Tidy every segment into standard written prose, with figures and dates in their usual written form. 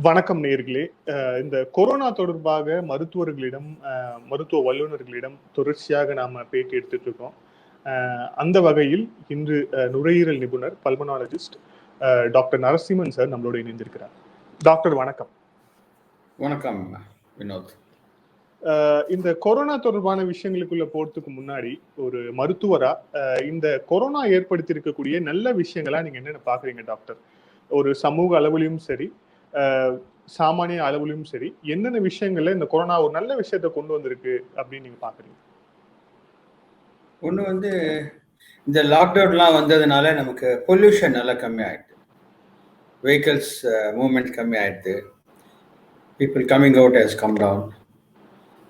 வணக்கம் நேயர்களே. இந்த கொரோனா தொடர்பாக மருத்துவர்களிடம், மருத்துவ வல்லுநர்களிடம் தொடர்ச்சியாக நாம பேட்டி எடுத்துட்டு இருக்கோம். அந்த வகையில் இன்று நுரையீரல் நிபுணர் பல்மனாலஜிஸ்ட் டாக்டர் நரசிம்மன் சார் நம்மளோட இணைந்திருக்கிறார். டாக்டர் வணக்கம். வணக்கம் வினோத். இந்த கொரோனா தொடர்பான விஷயங்களுக்குள்ள போறதுக்கு முன்னாடி ஒரு மருத்துவரா இந்த கொரோனா ஏற்படுத்தி இருக்கக்கூடிய நல்ல விஷயங்களா நீங்க என்னென்ன பாக்குறீங்க டாக்டர்? ஒரு சமூக அளவுலயும் சரி, சாமானிய அளவுலயும் சரி, என்னென்ன விஷயங்கள்ல இந்த கொரோனா ஒரு நல்ல விஷயத்த கொண்டு வந்திருக்கு அப்படின்னு நீங்க பாக்குறீங்க? ஒன்று இந்த லாக்டவுன்லாம் வந்ததுனால நமக்கு பொல்யூஷன் நல்லா கம்மி ஆயிடுது. வெஹிக்கிள்ஸ் மூவ்மெண்ட் கம்மி ஆயிடுது. People coming out has come down.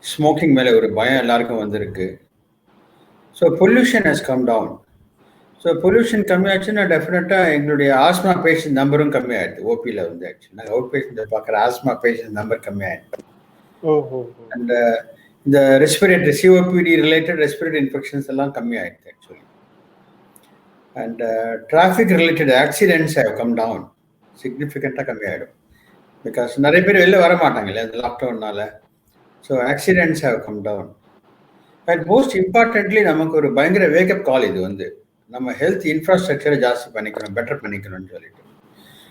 Smoking மேலே ஒரு பயம் எல்லாருக்கும் வந்திருக்கு. So pollution has come down. So pollution கம்மியாச்சுன்னா டெஃபினட்டாக எங்களுடைய ஆஸ்மா பேஷண்ட் நம்பரும் கம்மி ஆயிடுது. ஓபியில் வந்து ஆக்சுவலி நாங்கள் அவுட் பேஷண்ட்டை பார்க்குற ஆஸ்மா பேஷண்ட் நம்பர் கம்மி ஆயிடுது. அண்ட் இந்த respiratory COPD related respiratory infections எல்லாம் கம்மி ஆயிடுது actually. And traffic related accidents have come down. சிக்னிஃபிகண்ட்டாக கம்மி ஆகிடும். பிகாஸ் நிறைய பேர் வெளில வர மாட்டாங்க இல்லையா இந்த லாக்டவுன்னால. So accidents have come down. And most importantly நமக்கு ஒரு பயங்கர வேக்கப் கால் இது வந்து நம்ம ஹெல்த் இன்ஃப்ராஸ்ட்ரக்சரை ஜாஸ்தி பண்ணிக்கணும், பெட்டர் பண்ணிக்கணும்னு சொல்லிட்டு.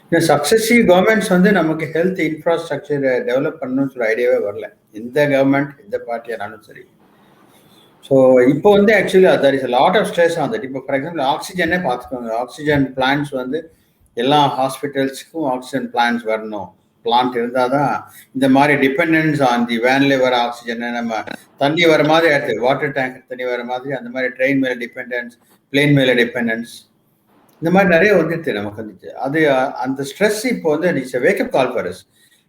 இன்னும் சக்ஸஸிவ் கவர்மெண்ட்ஸ் வந்து நமக்கு ஹெல்த் இன்ஃப்ராஸ்ட்ரக்சரை டெவலப் பண்ணணும்னு சொல்லி ஐடியாவே வரல. எந்த கவர்மெண்ட் எந்த பார்ட்டியானாலும் சரி. ஸோ இப்போ வந்து actually that is lot of stress on that. இப்போ ஃபார் எக்ஸாம்பிள் ஆக்சிஜனே பார்த்துக்கோங்க. ஆக்சிஜன் பிளான்ஸ் வந்து எல்லா ஹாஸ்பிட்டல்ஸுக்கும் ஆக்சிஜன் பிளான்ஸ் வரணும். பிளான்ட் இருந்தால் தான் இந்த மாதிரி டிபெண்டன்ஸ் ஆன் தி வேன்ல வர ஆக்சிஜனை நம்ம தண்ணி வர மாதிரி ஆயிடுது. வாட்டர் டேங்க் தண்ணி வர மாதிரி அந்த மாதிரி ட்ரெயின் மேலே டிபெண்டன்ஸ், பிளேன் மேலே டிபெண்டன்ஸ், இந்த மாதிரி நிறைய வந்துடுது நமக்கு வந்துச்சு. அது அந்த ஸ்ட்ரெஸ் இப்போ வந்து it's a wake up call for us.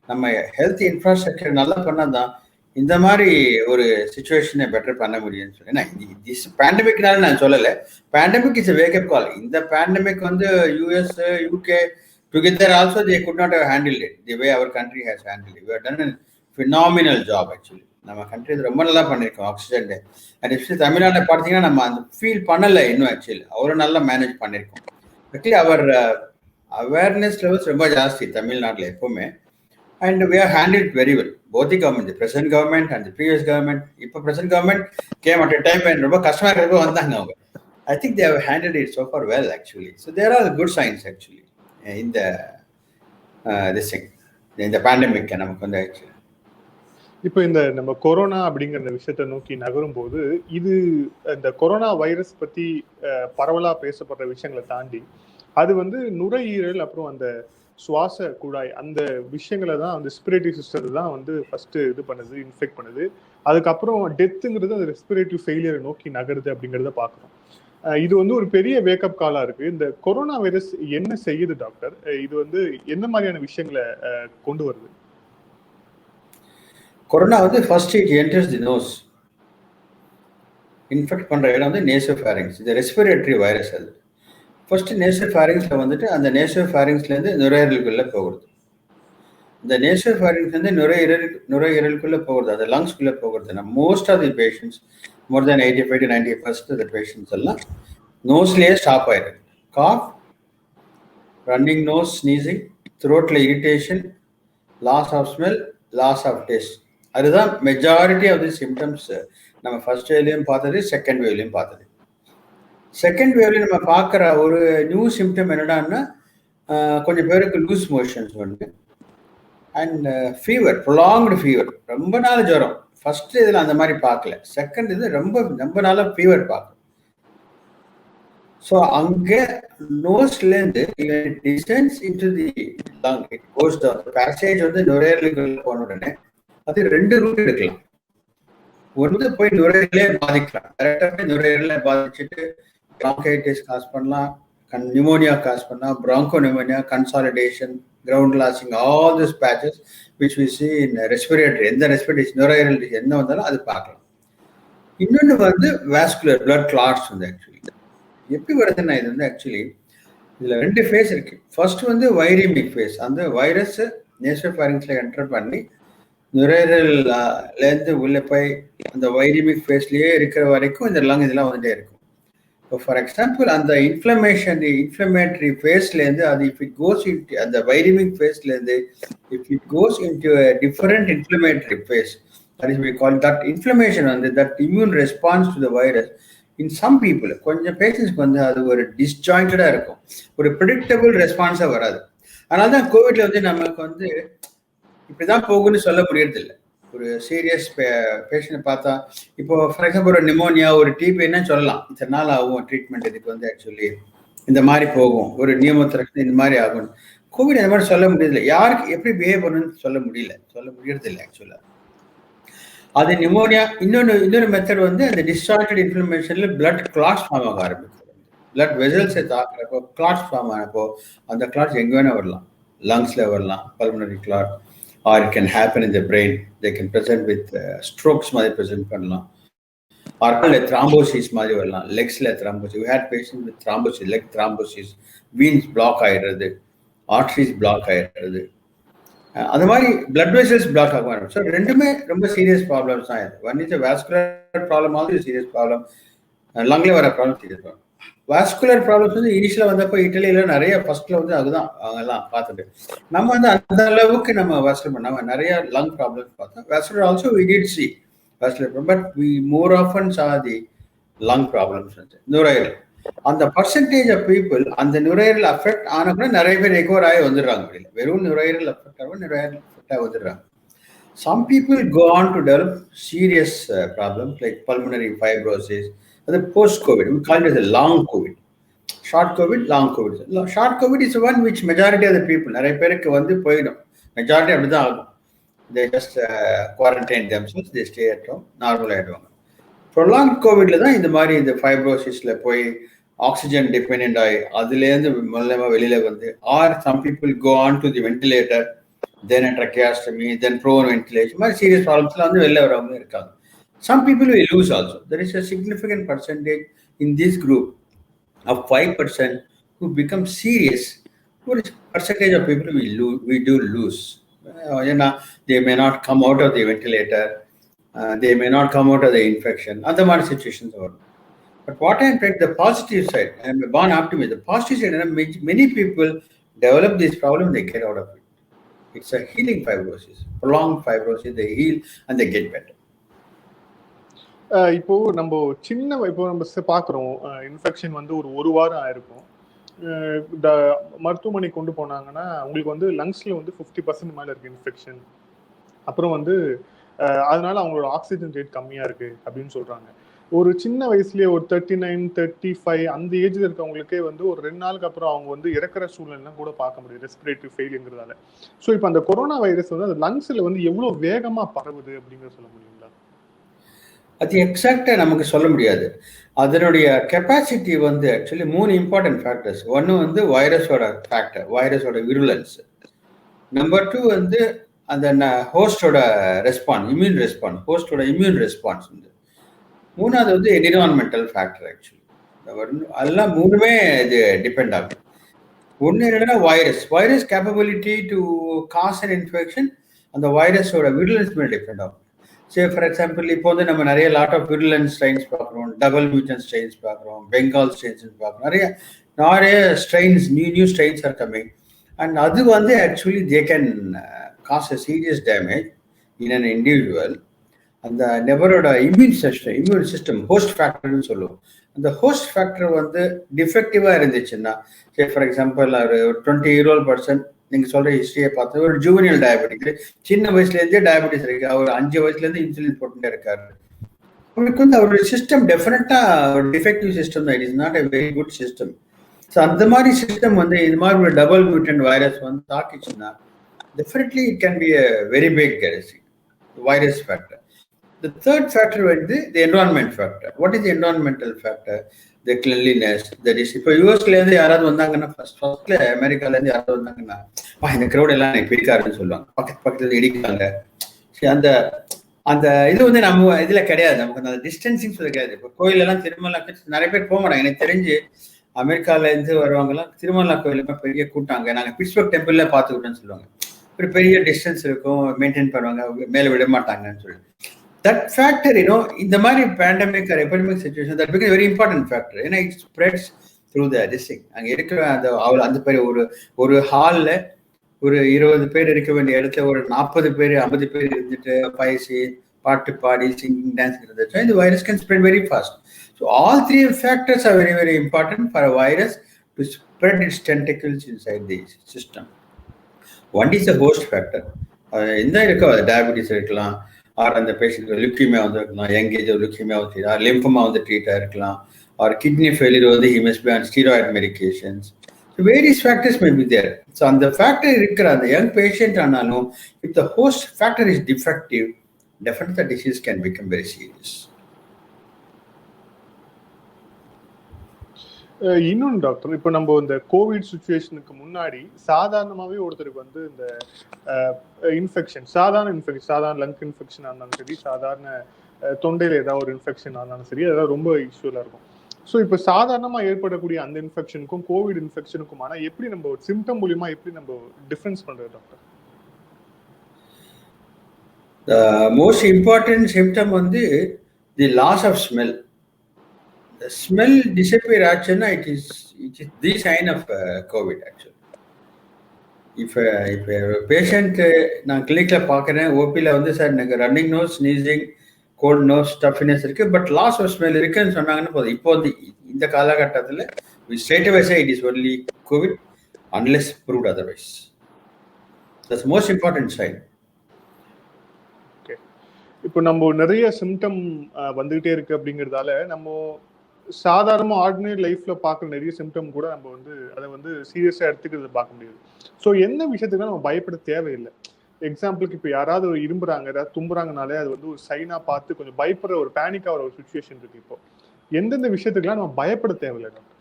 நம்ம ஹெல்த் இன்ஃப்ராஸ்ட்ரக்சர் நல்லா பண்ணால் தான் இந்த மாதிரி ஒரு சுச்சுவேஷனை பெட்டர் பண்ண முடியும்னு சொல்லி. ஏன்னா திஸ் பேண்டமிக்னால நான் சொல்லலை. பேண்டமிக் இஸ் எ வேக்கப் கால். இந்த பேண்டமிக் வந்து US, UK together also they could not have handled it the way our country has handled it. We have done a phenomenal job actually. நம்ம country ரொம்ப நல்லா பண்ணியிருக்கோம் oxygen. And especially தமிழ்நாட்டில் பார்த்தீங்கன்னா நம்ம அந்த ஃபீல் பண்ணலை இன்னும் ஆக்சுவலி. அவ்வளோ நல்லா மேனேஜ் பண்ணியிருக்கோம். ஆக்சுவலி அவர் அவேர்னஸ் லெவல்ஸ் ரொம்ப ஜாஸ்தி தமிழ்நாட்டில் எப்போவுமே. And we have handled it very well. Both the government, the present government and the previous government. இப்போ present government came at a time when ரொம்ப கஷ்டமாக இருக்கப்போ வந்தாங்க அவங்க. I think they have handled it so far well actually. So there are good signs actually. இந்த pandemic நமக்கு வந்து இப்போ இந்த நம்ம கொரோனா அப்படிங்கிற விஷயத்தை நோக்கி நகரும் போது இது இந்த கொரோனா வைரஸ் பத்தி பரவலா பேசப்படுற விஷயங்களை தாண்டி அது வந்து நுரையீரல் அப்புறம் அந்த சுவாச குழாய் அந்த விஷயங்களை தான் அந்த ரெஸ்பிரேட்டரி சிஸ்டத்தை தான் வந்து ஃபர்ஸ்ட் இது பண்ணுது, இன்ஃபெக்ட் பண்ணுது. அதுக்கப்புறம் டெத்துங்கிறது அந்த ரெஸ்பிரேட்டரி ஃபெயிலியரை நோக்கி நகருது அப்படிங்கிறத பார்க்குறோம். இது வந்து ஒரு பெரிய வேக்கப் காலா இருக்கு. இந்த கொரோனா வைரஸ் என்ன செய்யுது டாக்டர்? இது வந்து என்ன மாதிரியான விஷயங்களை கொண்டு வருது? கொரோனா வந்து first it enters the nose. Infect பண்ற இடம் வந்து நேசோஃபாரிங்ஸ். இது ரெஸ்பிரேட்டரி வைரஸ். அது ஃபர்ஸ்ட் நேசோஃபாரிங்ஸ்ல வந்துட்டு அந்த நேசோஃபாரிங்ஸ்ல இருந்து நுரையீரலுக்குள்ள போகுது. இந்த நேசோஃபாரிங்ஸ்ல இருந்து நுரையீரலுக்குள்ள போகுது. அது லங்ஸ்குள்ள போகுது. Most of the patients, more than 85 to 90% of the patients எல்லாம் நோஸ்லயே ஸ்டாப் ஆயிருக்கு. காஃப், ரன்னிங் நோஸ், ஸ்னீசிங், த்ரோட்ல irritation, loss of smell, loss of taste. அதுதான் மெஜாரிட்டி ஆஃப் தி சிம்டம்ஸ் நம்ம ஃபர்ஸ்ட் வேவ்லையும் பார்த்தது, செகண்ட் வேவ்லையும் பார்த்தது. செகண்ட் வேவ்லையும் நம்ம பார்க்குற ஒரு நியூ சிம்டம் என்னடான்னா கொஞ்சம் பேருக்கு லூஸ் மோஷன்ஸ் வந்து அண்ட் ஃபீவர், ப்ரொலாங்டு ஃபீவர், ரொம்ப நாள் ஜுரம். ஃபர்ஸ்ட் இதில் அந்த மாதிரி பார்க்கல. செகண்ட் இது ரொம்ப நாளாக ஃபீவர் பார்க்கணும். ஸோ அங்கே நோஸ்லேருந்து distance into the lung it goes down. Passage வந்து நுரையீரலுக்கு போன உடனே அது ரெண்டு ரூட் எடுக்கலாம். ஒன்று போய் நுரையீரலே பாதிக்கலாம். கரெக்டாக போய் நுரையீரல பாதிச்சுட்டு ப்ராங்கைட்டிஸ் காஸ் பண்ணலாம், நியூமோனியா காஸ் பண்ணலாம், Bronco pneumonia, consolidation, ground losing, all this patches which we see in respiratory. எந்த ரெஸ்பிரேட்டரி நுரையீரல் என்ன வந்தாலும் அது பார்க்கலாம். இன்னொன்று வந்து வாஸ்குலர் பிளட் கிளாட்ஸ் வந்து ஆக்சுவலி எப்படி வருதுன்னா இது வந்து ஆக்சுவலி இதில் ரெண்டு ஃபேஸ் இருக்கு. ஃபர்ஸ்ட் வந்து வைரமிக் ஃபேஸ். அந்த வைரஸ் நேசோஃபாரிங்ஸ்ல என்டர் பண்ணி நுரையீரல்லேருந்து உள்ளே போய் அந்த வைரமிக் ஃபேஸ்லேயே இருக்கிற வரைக்கும் இந்த லங் இதெல்லாம் வந்துட்டே இருக்கும். ஃபார் எக்ஸாம்பிள் அந்த இன்ஃப்ளமேட்டரி ஃபேஸ்லேருந்து அது இஃப் இட் கோஸ் இன்டு அந்த வைரமிக் ஃபேஸ்லேருந்து if it goes into different inflammatory phase, that is we call that inflammation வந்து that immune response to the virus in some people கொஞ்சம் பேஷண்ட்ஸ்க்கு வந்து அது ஒரு டிஸ்ஜாயிண்டடா இருக்கும், ஒரு ப்ரெடிக்டபிள் ரெஸ்பான்ஸா வராது. அதனால தான் கோவிட்ல வந்து நமக்கு வந்து இப்படிதான் போகும்னு சொல்ல முடியறதில்லை. ஒரு சீரியஸ் பேஷண்ட் பார்த்தா இப்போ ஃபார் எக்ஸாம்பிள் ஒரு நிமோனியா ஒரு டிபின்னா சொல்லலாம் இத்தனை நாள் ஆகும் ட்ரீட்மெண்ட், இதுக்கு வந்து ஆக்சுவலி இந்த மாதிரி போகும், ஒரு நியூமோதெரபி இந்த மாதிரி ஆகும். கோவிட் அந்த மாதிரி சொல்ல முடியல, யாருக்கு எப்படி பிஹேவ் பண்ணணும்னு சொல்ல முடியறதில்லை ஆக்சுவலா. அது நிமோனியா. இன்னொரு மெத்தட் வந்து அந்த டிஸ்சார்ஜட் இன்ஃப்ளமேஷன்ல பிளட் கிளாட்ஸ் ஃபார்ம் ஆக ஆரம்பிக்கும். பிளட் வெசல்ஸை தாக்குறப்போ கிளாட்ஸ் ஃபார்ம் ஆனப்போ அந்த கிளாட்ஸ் எங்கே வேணா வரலாம், லங்ஸ்ல வரலாம், pulmonary clot, or it can happen in the brain. They can present with strokes மாதிரி ப்ரெசென்ட் பண்ணலாம், ஆர் த்ராம்போசிஸ் மாதிரி வரலாம், லெக்ஸ்ல thrombosis. We had patient with thrombosis, leg thrombosis, veins block ஆயிடுறது, ஆர்ட்ரிஸ் பிளாக் ஆயிடுறது, அது மாதிரி பிளட் வெசல்ஸ் பிளாக் ஆகும். ஸோ ரெண்டுமே ரொம்ப சீரியஸ் ப்ராப்ளம்ஸ் தான். இது one is vascular problem, also serious problem. லங்ல வர problem serious problem. Vascular problems வந்து இனிஷியலா வந்தப்போ இட்டலியில நிறைய ஃபர்ஸ்ட்ல வந்து அதுதான் அவங்க எல்லாம் பார்த்துட்டு நம்ம வந்து அந்த அளவுக்கு நம்ம வாஸ்குலர் பண்ணாம நிறைய லங் ப்ராப்ளம்ஸ் பார்த்தோம். Vascular also we did see vascular, but we more often saw the lung problems. வந்து நுரையீரல் அந்த பர்சன்டேஜ் ஆஃப் பீப்புள் அந்த நுரையீரல் அஃபெக்ட் ஆன கூட நிறைய பேர் ரெக்கவர் ஆகி வந்துடுறாங்க. வெளியில வெறும் நுரையீரல் அஃபெக்ட் ஆகும், நுரையீரல் அஃபெக்ட் ஆகி வந்துடுறாங்க. Some people go on to develop serious problems like pulmonary fibrosis. அது post COVID, we call it as a long covid, short covid, long covid. Short covid is one which majority of the people, நிறைய பேருக்கு வந்து போயிடும், majority அப்படிதான் ஆகும். they just quarantine themselves, they stay at home, normal ஆயிடுவாங்க. Prolong கோவிட்ல தான் இந்த மாதிரி இந்த ஃபைப்ரோசிஸ்ல போய் ஆக்சிஜன் டிபெண்ட் ஆகி அதுலேருந்து மூலமா வெளியில வந்து, or some people go on to the ventilator, then tracheostomy, then prone ventilation மாதிரி சீரியஸ் ப்ராப்ளம்ஸ்ல வந்து வெளில வரவங்க இருக்காங்க. Some people will lose also. There is a significant percentage in this group of 5% who become serious. What is percentage of people we do lose? They may not come out of the ventilator. They may not come out of the infection. Other more situations are. But what I am trying, the positive side, I am a born optimist. The positive side, many people develop this problem, they get out of it. It's a healing fibrosis, prolonged fibrosis. They heal and they get better. இப்போ நம்ம பாக்குறோம் infection வந்து ஒரு வாரம் ஆயிருக்கும். மருத்துவமனை கொண்டு போனாங்கன்னா உங்களுக்கு வந்து லங்ஸ்ல வந்து 50% மேல இருக்கு இன்ஃபெக்ஷன். அப்புறம் வந்து அதனால அவங்களோட ஆக்சிஜன் ரேட் கம்மியா இருக்கு அப்படின்னு சொல்றாங்க. ஒரு சின்ன வயசுலயே ஒரு 39, 35 அந்த ஏஜ்ல இருக்கவங்களுக்கே வந்து ஒரு 2 நாளுக்கு அப்புறம் அவங்க வந்து இறக்குற சூழ்நிலை கூட பார்க்க முடியும், ரெஸ்பிரேட்டரி ஃபெயிலுங்கிறதால. ஸோ இப்போ அந்த கொரோனா வைரஸ் வந்து அந்த லங்ஸ்ல வந்து எவ்வளவு வேகமா பரவுது அப்படிங்கிறத சொல்ல முடியுங்களா? அது எக்ஸாக்டா நமக்கு சொல்ல முடியாது. அதனுடைய கெப்பாசிட்டி வந்து ஆக்சுவலி 3 இம்பார்ட்டன்ட் ஃபேக்டர்ஸ். ஒன்று வந்து வைரஸோட ஃபேக்டர், வைரஸோட விருலன்ஸ். நம்பர் 2 வந்து அந்த ஹோஸ்டோட ரெஸ்பான்ஸ், இம்யூன் ரெஸ்பான்ஸ், ஹோஸ்டோட இம்யூன் ரெஸ்பான்ஸ் வந்து. மூணாவது வந்து என்விரான்மெண்டல் ஃபேக்டர். ஆக்சுவலி அதெல்லாம் மூணுமே இது டிபெண்ட் ஆகும். ஒன்று என்னன்னா virus capability to cause an infection அந்த வைரஸோட விருலன்ஸ் மேலே டிபெண்ட் ஆகும். சே ஃபார் எக்ஸாம்பிள் இப்போ வந்து நம்ம நிறைய லாட் ஆஃப் விருலன்ஸ் ஸ்ட்ரெயின்ஸ் பார்க்குறோம், டபுள் மியூட்டன்ட் ஸ்ட்ரெயின்ஸ் பார்க்குறோம், பெங்கால் ஸ்ட்ரெயின்ஸ் பார்க்குறோம், நிறைய strains, new strains are coming. And அது வந்து actually they can cause a serious damage in an individual. அந்த நெவரோட இம்யூன் சிஸ்டம் ஹோஸ்ட் ஃபேக்டர்னு சொல்லுவோம். அந்த ஹோஸ்ட் ஃபேக்டர் வந்து டிஃபெக்டிவாக இருந்துச்சுன்னா, சே ஃபார் எக்ஸாம்பிள் ஒரு 20-year-old பர்சன் நீங்க சொல்ற ஹிஸ்டரியை பார்த்து ஒரு ஜூவனியல் டயபெட்டிக், சின்ன வயசுலேருந்தே டயபெட்டிஸ் இருக்கு, அவர் 5 வயசுலேருந்து இன்சுலின் போட்டுட்டே இருக்காரு, அவருக்கு வந்து அவருடைய சிஸ்டம் டெஃபினட்டா ஒரு டிஃபெக்டிவ் சிஸ்டம் தான். It is not a very good system. So அந்த மாதிரி சிஸ்டம் வந்து இது மாதிரி ஒரு டபுள் மியூட்டன்ட் வைரஸ் வந்து தாக்கிச்சுன்னா definitely it can be a very big virus factor. The third factor வந்து the environment factor. What is the environmental factor? The cleanliness. That is, இப்போ யூஎஸ்லேருந்து யாராவது வந்தாங்கன்னா ஃபர்ஸ்ட்ல அமெரிக்காலேருந்து யாராவது வந்தாங்கன்னா இந்த க்ரௌட் எல்லாம் எனக்கு பிடிக்காதுன்னு சொல்லுவாங்க, பக்கத்துல இடிக்கிறாங்க. அந்த அந்த இது வந்து நம்ம இதுல கிடையாது, நமக்கு அந்த டிஸ்டன்சிங் சொல்ல கிடையாது. இப்போ கோயிலெல்லாம் திருமலா நிறைய பேர் போக மாட்டாங்க. எனக்கு தெரிஞ்சு அமெரிக்காலேருந்து வருவாங்கலாம் திருமலா கோயிலுக்கு பெரிய கூட்டாங்க. நாங்கள் பிட்ஸ்பர்க் டெம்பிள்ல பார்த்துக்கிட்டோன்னு சொல்லுவாங்க. ஒரு பெரிய டிஸ்டன்ஸ் இருக்கும், மெயின்டைன் பண்ணுவாங்க, மேலே விட மாட்டாங்கன்னு சொல்லி. that factor, இந்த மாதிரி pandemic or epidemic situation, that becomes a very important factor. ஏன்னா it spreads through the district. அங்க இருக்கிற அந்த பேர் ஒரு ஹால்ல ஒரு 20 பேர் இருக்க வேண்டிய இடத்துல ஒரு 40 பேர் 50 பேர் இருந்துட்டு பயிற்சி பாட்டு பாடி சிங்கிங் டான்ஸ் இருந்துச்சு, the virus can spread very fast. So all three factors are very, very important for a virus to spread its tentacles inside the system. One is the host factor. எந்த இருக்கோ அது diabetes இருக்கலாம், R அந்த patient லுக்கியமியா வந்து இருக்கலாம், young age லுக்கியமியா வந்து R lymphoma வந்து ட்ரீட்டாக இருக்கலாம், ஆர் கிட்னி ஃபெயிலியர் வந்து he must be on steroid medications. Various factors may be there. So அந்த ஃபேக்டர் இருக்கிற அந்த யங் பேஷண்ட் ஆனாலும் if the host factor is defective, definitely the disease can become very serious. இன்னொன்று doctor, இப்போ நம்ம இந்த Covid சுச்சுவேஷனுக்கு முன்னாடி சாதாரணமாகவே ஒருத்தருக்கு வந்து இந்த இன்ஃபெக்ஷன், சாதாரண லங் இன்ஃபெக்ஷன் ஆனாலும் சரி, சாதாரண தொண்டையில் ஏதாவது ஒரு இன்ஃபெக்ஷன் ஆனாலும் சரி, அதெல்லாம் ரொம்ப யூஸ்ஃபுல்லாக இருக்கும். ஸோ இப்போ சாதாரணமாக ஏற்படக்கூடிய அந்த இன்ஃபெக்ஷனுக்கும் கோவிட் இன்ஃபெக்ஷனுக்கும் ஆனால் எப்படி நம்ம ஒரு சிம்டம் மூலியமா எப்படி நம்ம டிஃப்ரென்ஸ் பண்ணுறது doctor? The most important symptom வந்து the loss of smell. The smell disappear ஆச்சுன்னா it is the sign of COVID actually. If a patient நான் கிளினிக்ல பார்க்குறேன், ஓபியில் வந்து சார் எனக்கு running nose, sneezing, cold nose, stuffiness இருக்கு, பட் லாஸ் ஆஃப் ஸ்மெல் இருக்குன்னு சொன்னாங்கன்னு போதும். இப்போ வந்து இந்த காலகட்டத்தில் we straight away say it is only COVID unless proved otherwise. That's the most important sign. இப்போ நம்ம நிறைய சிம்டம் வந்துகிட்டே இருக்கு அப்படிங்கிறதால நம்ம சாதாரண ஆர்டினரி லைஃப்ல பார்க்குற நிறைய சிம்டம் கூட நம்ம வந்து அதை வந்து சீரியஸா எடுத்துக்கிறது பார்க்க முடியாது. ஸோ எந்த விஷயத்துக்கு நம்ம பயப்பட தேவையில்லை. எக்ஸாம்பிளுக்கு இப்போ யாராவது ஒரு இரும்புறாங்க, ஏதாவது தும்புறாங்கனாலே அது வந்து ஒரு சைனா பார்த்து கொஞ்சம் பயப்படுற ஒரு பேனிக் ஆகிற ஒரு சுச்சுவேஷன் இருக்கு. இப்போ எந்தெந்த விஷயத்துக்குலாம் நம்ம பயப்பட தேவையில்லை டாக்டர்?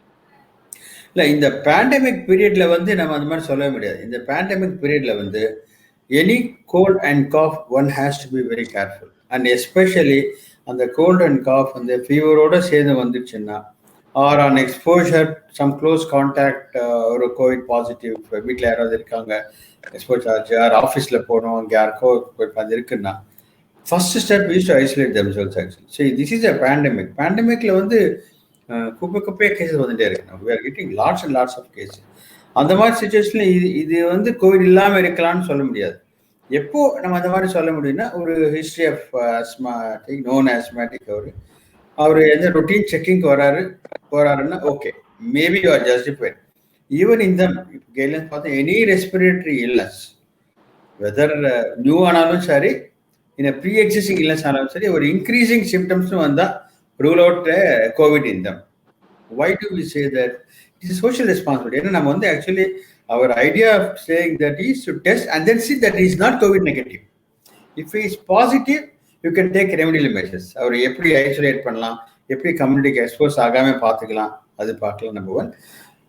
இல்லை, இந்த பேண்டமிக் பீரியட்ல வந்து நம்ம அந்த மாதிரி சொல்லவே முடியாது. இந்த பேண்டமிக் பீரியட்ல வந்து any cold and cough one has to be very careful, and especially அந்த cold and cough அந்த ஃபீவரோட சேர்ந்து வந்துச்சுன்னா or on exposure some close contact ஒரு கோவிட் பாசிட்டிவ் வீட்டில் யாராவது இருக்காங்க, எக்ஸ்போஸ் ஆச்சு, யார் ஆஃபீஸில் போனோம், அங்கே யாருக்கோ அது இருக்குன்னா first step is to isolate themselves actually. So this is a பேண்டமிக்ல வந்து குப்பையாக கேசஸ் வந்துட்டே இருக்கு. we are getting lots and lots of cases. அந்த மாதிரி சுச்சுவேஷன்ல இது வந்து கோவிட் இல்லாமல் இருக்கலாம்னு சொல்ல முடியாது. எப்போ நம்ம அந்த மாதிரி சொல்ல முடியும்னா ஒரு history of asthmatic, non asthmatic, அவர் எந்த ரொட்டீன் செக்கிங்க்கு போறாருன்னா okay, maybe you are justified. Even இந்த கைட்லைன்ஸ் பார்த்தா any respiratory illness, whether new ஆனாலும் சரி, இந்த ப்ரீ எக்ஸிஸ்டிங் இல்னஸ் ஆனாலும் சரி, ஒரு இன்க்ரீசிங் சிம்டம்ஸ்னு வந்தால் rule out Covid in them. Why do we say that? It is social responsibility. ஏன்னா நம்ம வந்து actually our idea of saying that is to test and then see that he is not COVID negative. If he is positive, you can take remedial measures. அவர் எப்படி isolate பண்ணலாம், எப்படி கம்யூனிட்டிக்கு expose ஆகாம பார்த்துக்கலாம், அது பார்க்கலாம் number one.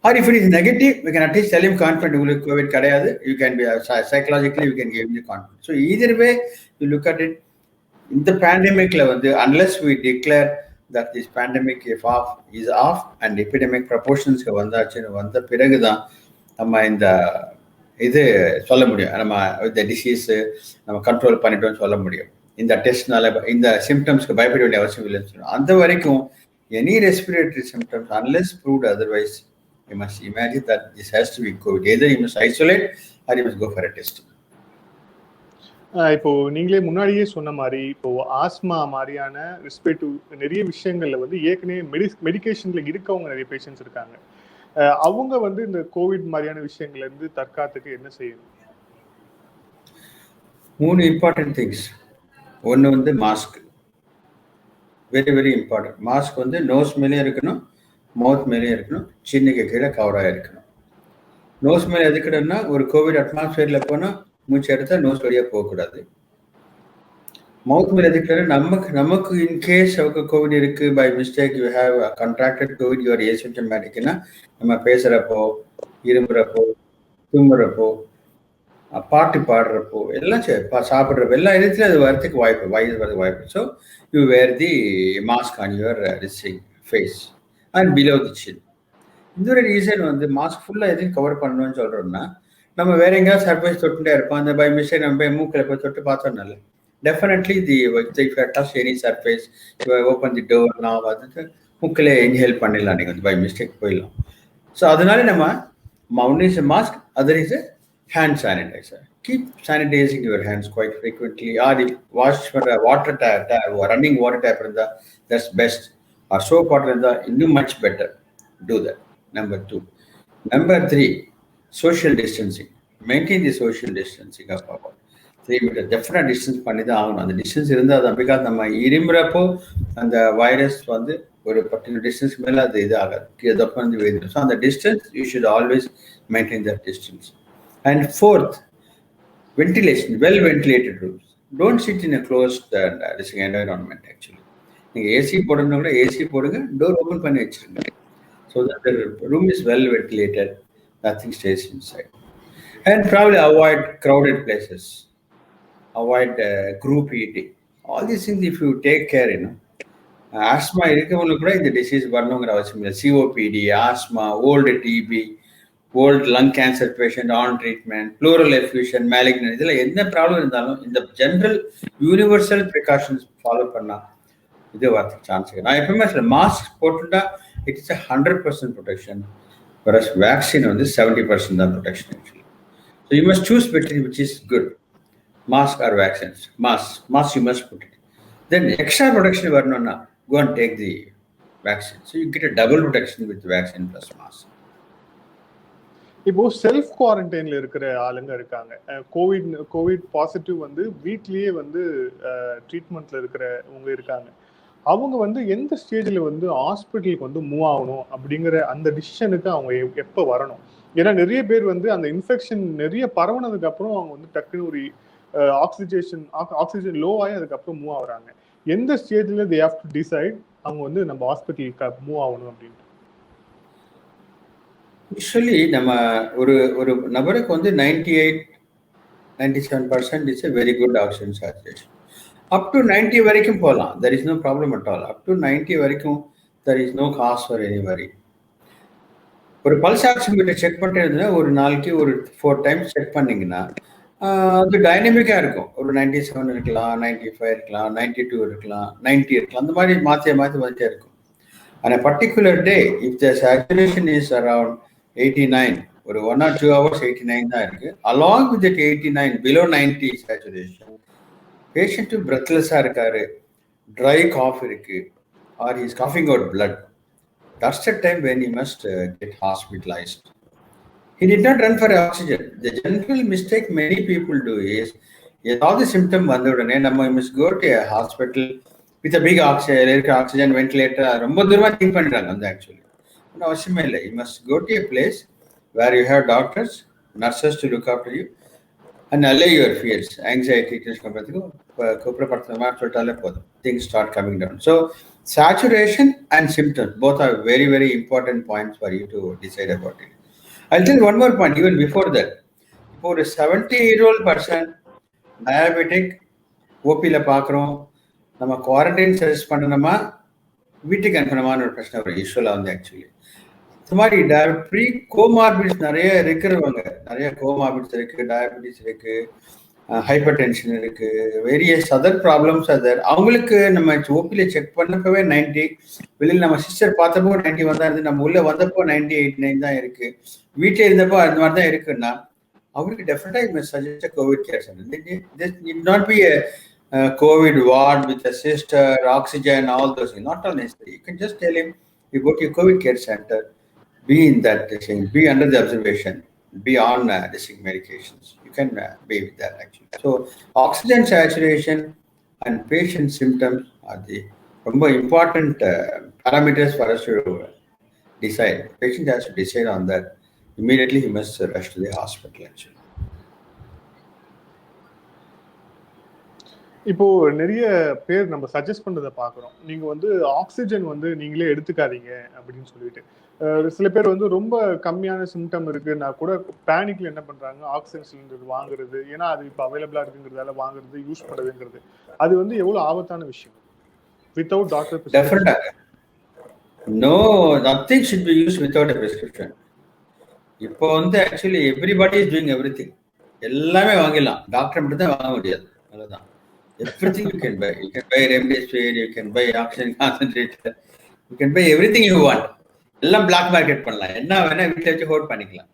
Or if it is negative, we can at least tell him confident உங்களுக்கு Covid கிடையாது. You can be psychologically you can give him the confidence. So either way you look at it. இந்த பேண்டமிக்ல வந்து unless we declare that this pandemic is off and epidemic proportions வந்த பிறகுதான் நம்ம இந்த இது சொல்ல முடியும், நம்ம இந்த டிசீஸ் நம்ம கண்ட்ரோல் பண்ணிட்டோம்னு சொல்ல முடியும். இந்த டெஸ்ட்னால இந்த சிம்டம்ஸ்க்கு பயப்பட வேண்டிய அவசியம் இல்லைன்னு சொல்லுவோம். அந்த வரைக்கும் any respiratory symptoms unless proved otherwise, you must imagine that this has to be COVID. Either you must isolate or you must go for a test. இப்போ நீங்களே முன்னாடியே சொன்ன மாதிரி இப்போ ஆஸ்மா மாதிரியான ரெஸ்பிரேட்டிவ் நிறைய விஷயங்கள்ல வந்து ஏற்கனவே மெடிகேஷன்ல இருக்கவங்க நிறைய பேஷண்ட்ஸ் இருக்காங்க. அவங்க வந்து இந்த கோவிட் மாதிரியான விஷயங்கள்ல இருந்து தற்காத்துக்கு என்ன செய்யணும்? 3 இம்பார்ட்டன்ட் திங்ஸ். ஒன்று வந்து mask, very very important. Mask வந்து நோஸ் மேலேயும் இருக்கணும், மவுத் மேலேயும் இருக்கணும், சின்னுக்கு கீழே கவராக இருக்கணும். நோஸ் மேலே எதுக்கிடன்னா ஒரு கோவிட் அட்மாஸ்பியர்ல போனால் மூச்சு எடுத்தா நோஸ் வழியாக போகக்கூடாது. மவுத் மேலே எதுக்கிட்டா நமக்கு இன்கேஸ் அவங்க கோவிட் இருக்கு, by mistake you have contracted COVID, you're ஏசிம்டமேட்டிக்னா நம்ம பேசுகிறப்போ, இரும்புறப்போ, தும்புறப்போ, பாட்டு பாடுறப்போ, எல்லாம் சாப்பிட்றப்போ எல்லா இடத்துலையும் அது வரதுக்கு வைரஸ் வரதுக்கு வாய்ப்பு. So you wear the mask on your face and below the chin. இன்னொரு ரீசன் வந்து மாஸ்க் ஃபுல்லாக எதுவும் கவர் பண்ணணும்னு சொல்கிறோம்னா, நம்ம வேற எங்கேயாவது சர்ப்ரைஸ் தொட்டுட்டே இருப்போம், அந்த பை மிஸ்டேக் நம்ம போய் மூக்கில் போய் தொட்டு பார்த்தோம்னால definitely if you touch any surface, you open the door now, மூக்கில் இன்ஹேல் பண்ணிடலாம், நீங்கள் வந்து பை மிஸ்டேக் போயிடலாம். ஸோ அதனால நம்ம one is a mask, other is a hand sanitizer. Keep sanitizing your hands quite frequently. Or if wash for water tap or running water tap, that's best. Or soap water, much better. Do that. Number 2. Number 3, social distancing. Maintain the social distancing of about 3 meters. Definite distance பண்ணி தான் ஆகணும். அந்த distance இருந்தால் தான், because நம்ம இரும்புறப்போ அந்த virus வந்து ஒரு பர்டிகுலர் டிஸ்டன்ஸ் மேலே அது இது ஆகாது, வந்து வேணும். ஸோ அந்த distance you should always maintain that distance. And 4th, ventilation, well ventilated rooms. Don't sit in a closed environment actually. நீங்கள் ஏசி போடணும் கூட ஏசி போடுங்க, டோர் ஓப்பன் பண்ணி வச்சிருங்க. So that the room is well ventilated, nothing stays inside. And probably avoid crowded places, avoid group eating. All these things, if you take care, asthma இருக்கவங்களுக்கு கூட இந்த disease வரணுங்கிற அவசியம் இல்லை. COPD, asthma, old TB, old lung cancer patient on treatment, pleural effusion, malignant, இதில் என்ன problem இருந்தாலும் இந்த ஜென்ரல் யூனிவர்சல் ப்ரிகாஷன்ஸ் ஃபாலோ பண்ணா இது வரதுக்கு சான்ஸ் இருக்கு. நான் எப்பவுமே சொல்ல, மாஸ்க் போட்டுட்டா இட்ஸ் 100% protection, whereas vaccine வந்து 70% தான் protection actually. So you must choose between which is good, mask or vaccines. Mask you must put it. Then extra protection வரணும்னா go and take the vaccine. So you get a double protection with vaccine plus mask. இப்போ self குவாரண்டைன்ல இருக்கிற ஆளுங்க இருக்காங்க, Covid positive வந்து வீட்லயே வந்து ட்ரீட்மெண்ட்ல இருக்கிறவங்க இருக்காங்க. அவங்க வந்து எந்த ஸ்டேஜில் வந்து ஹாஸ்பிட்டலுக்கு வந்து மூவ் ஆகணும் அப்படிங்கிற அந்த டிசிஷனுக்கு அவங்க எப்போ வரணும்? ஏன்னா நிறைய பேர் வந்து அந்த இன்ஃபெக்ஷன் நிறைய பரவுனதுக்கு அப்புறம் அவங்க வந்து டக்குன்னு ஒரு ஆக்சிஜன் லோ ஆகி அதுக்கப்புறம் மூவ் ஆகுறாங்க. எந்த ஸ்டேஜில் தே ஹேவ் டு டிசைட் அவங்க வந்து நம்ம ஹாஸ்பிட்டலுக்கு மூவ் ஆகணும் அப்படின்ட்டு? யூஸ்வலி நம்ம ஒரு நபருக்கு வந்து 98-97% is a very good oxygen saturation. Up to 90 வரைக்கும் போகலாம், there is no problem at all. Up to 90 வரைக்கும் there is no cause for any worry. ஒரு பல்ஸ் ஆக்சிமீட்டர் செக் பண்ணிட்டு ஒரு நாளைக்கு ஒரு 4 times செக் பண்ணீங்கன்னா அது டைனமிக்காக இருக்கும். ஒரு 97 இருக்கலாம், 95 இருக்கலாம், 92 இருக்கலாம், 90 இருக்கலாம், அந்த மாதிரி மாற்றி வந்துட்டே இருக்கும். On a particular day, if the saturation is around 89, ஒரு 1 or 2 hours 89 தான் இருக்கு. Along with that 89, below 90 saturation, patient பிரெத்லெஸ்ஸாக இருக்காரு, ட்ரை காஃப் இருக்கு, or is coughing out blood, that's the time when he must get hospitalized. He did not run for oxygen. The general mistake many people do is, ஏதாவது symptom வந்த உடனே நம்ம must go to a hospital with a big oxygen ventilator, ரொம்ப தூரமாக think பண்ணிடுறாங்க. வந்து actually ஒன்றும் அவசியமே இல்லை. You must go to a place where you have doctors, nurses to look after you and allay your fears, anxiety, things start coming down. So saturation and symptoms both are very, very important points for you to decide about it. I'll tell you one more point even before that. For a 70-year-old person, diabetic, OP-ல பார்க்குறோம், நம்ம quarantine suggest பண்ணணுமா வீட்டுக்கு அனுப்பணுமான ஒரு பிரச்சனை ஒரு யூஸ்வலாக வந்து actually இந்த மாதிரி ப்ரீ கோமார்பிட்ஸ் நிறைய இருக்கிறவங்க, நிறைய கோமார்பிட்ஸ் இருக்கு, டயபிட்டிஸ் இருக்கு, ஹைப்பர் டென்ஷன் இருக்கு, வேரியஸ் அதர் ப்ராப்ளம்ஸ் அதர். அவங்களுக்கு நம்ம ஓபியில் செக் பண்ணப்பவே 90, வெளியில் நம்ம சிஸ்டர் பார்த்தப்போ 90 வந்தா இருந்து, நம்ம உள்ள வந்தப்போ 90, 89 தான் இருக்கு, வீட்டில் இருந்தப்போ அந்த மாதிரி தான் இருக்குன்னா அவருக்கு டெஃபினட்டாக suggest Covid care centre. This need not be a COVID ward with a sister, oxygen, all those things. Not all necessary. You can just tell him, you go to a COVID care center, be in that thing, be under the observation, be on medications. You can be with that actually. So oxygen saturation and patient symptoms are the ரொம்ப important parameters for us to decide. Patient has to decide on that. Immediately he must rush to the hospital actually. இப்போ நிறைய பேர் நம்ம suggest பண்றதை பாக்குறோம், நீங்க வந்து oxygen வந்து நீங்களே எடுத்துக்காதீங்க அப்படின்னு சொல்லிட்டு. சில பேர் வந்து ரொம்ப கம்மியான சிம்டம் இருக்குன்னா கூட பேனிக்ல என்ன பண்றாங்க, ஆக்சிஜன் சிலிண்டர் வாங்குறது, ஏன்னா அது இப்போ அவைலபிளா இருக்குங்கிறதால வாங்குறது, யூஸ் பண்றதுங்கிறது அது வந்து எவ்வளவு ஆபத்தான விஷயம். வித்தவுட் டாக்டர் டெஃபினட்டா no, nothing should be used without a prescription. இப்போ வந்து actually everybody is doing everything, எல்லாமே வாங்கிடலாம், டாக்டர் மட்டும் தான் வாங்க முடியாது. அதுதான் Everything you can buy. You can buy remdesivir, you can buy oxygen concentrator, you can buy everything you want. எல்லாம் பிளாக் மார்க்கெட் பண்ணலாம். என்ன வேணா வீட்டில் வச்சு ஹோல்ட் பண்ணிக்கலாம்.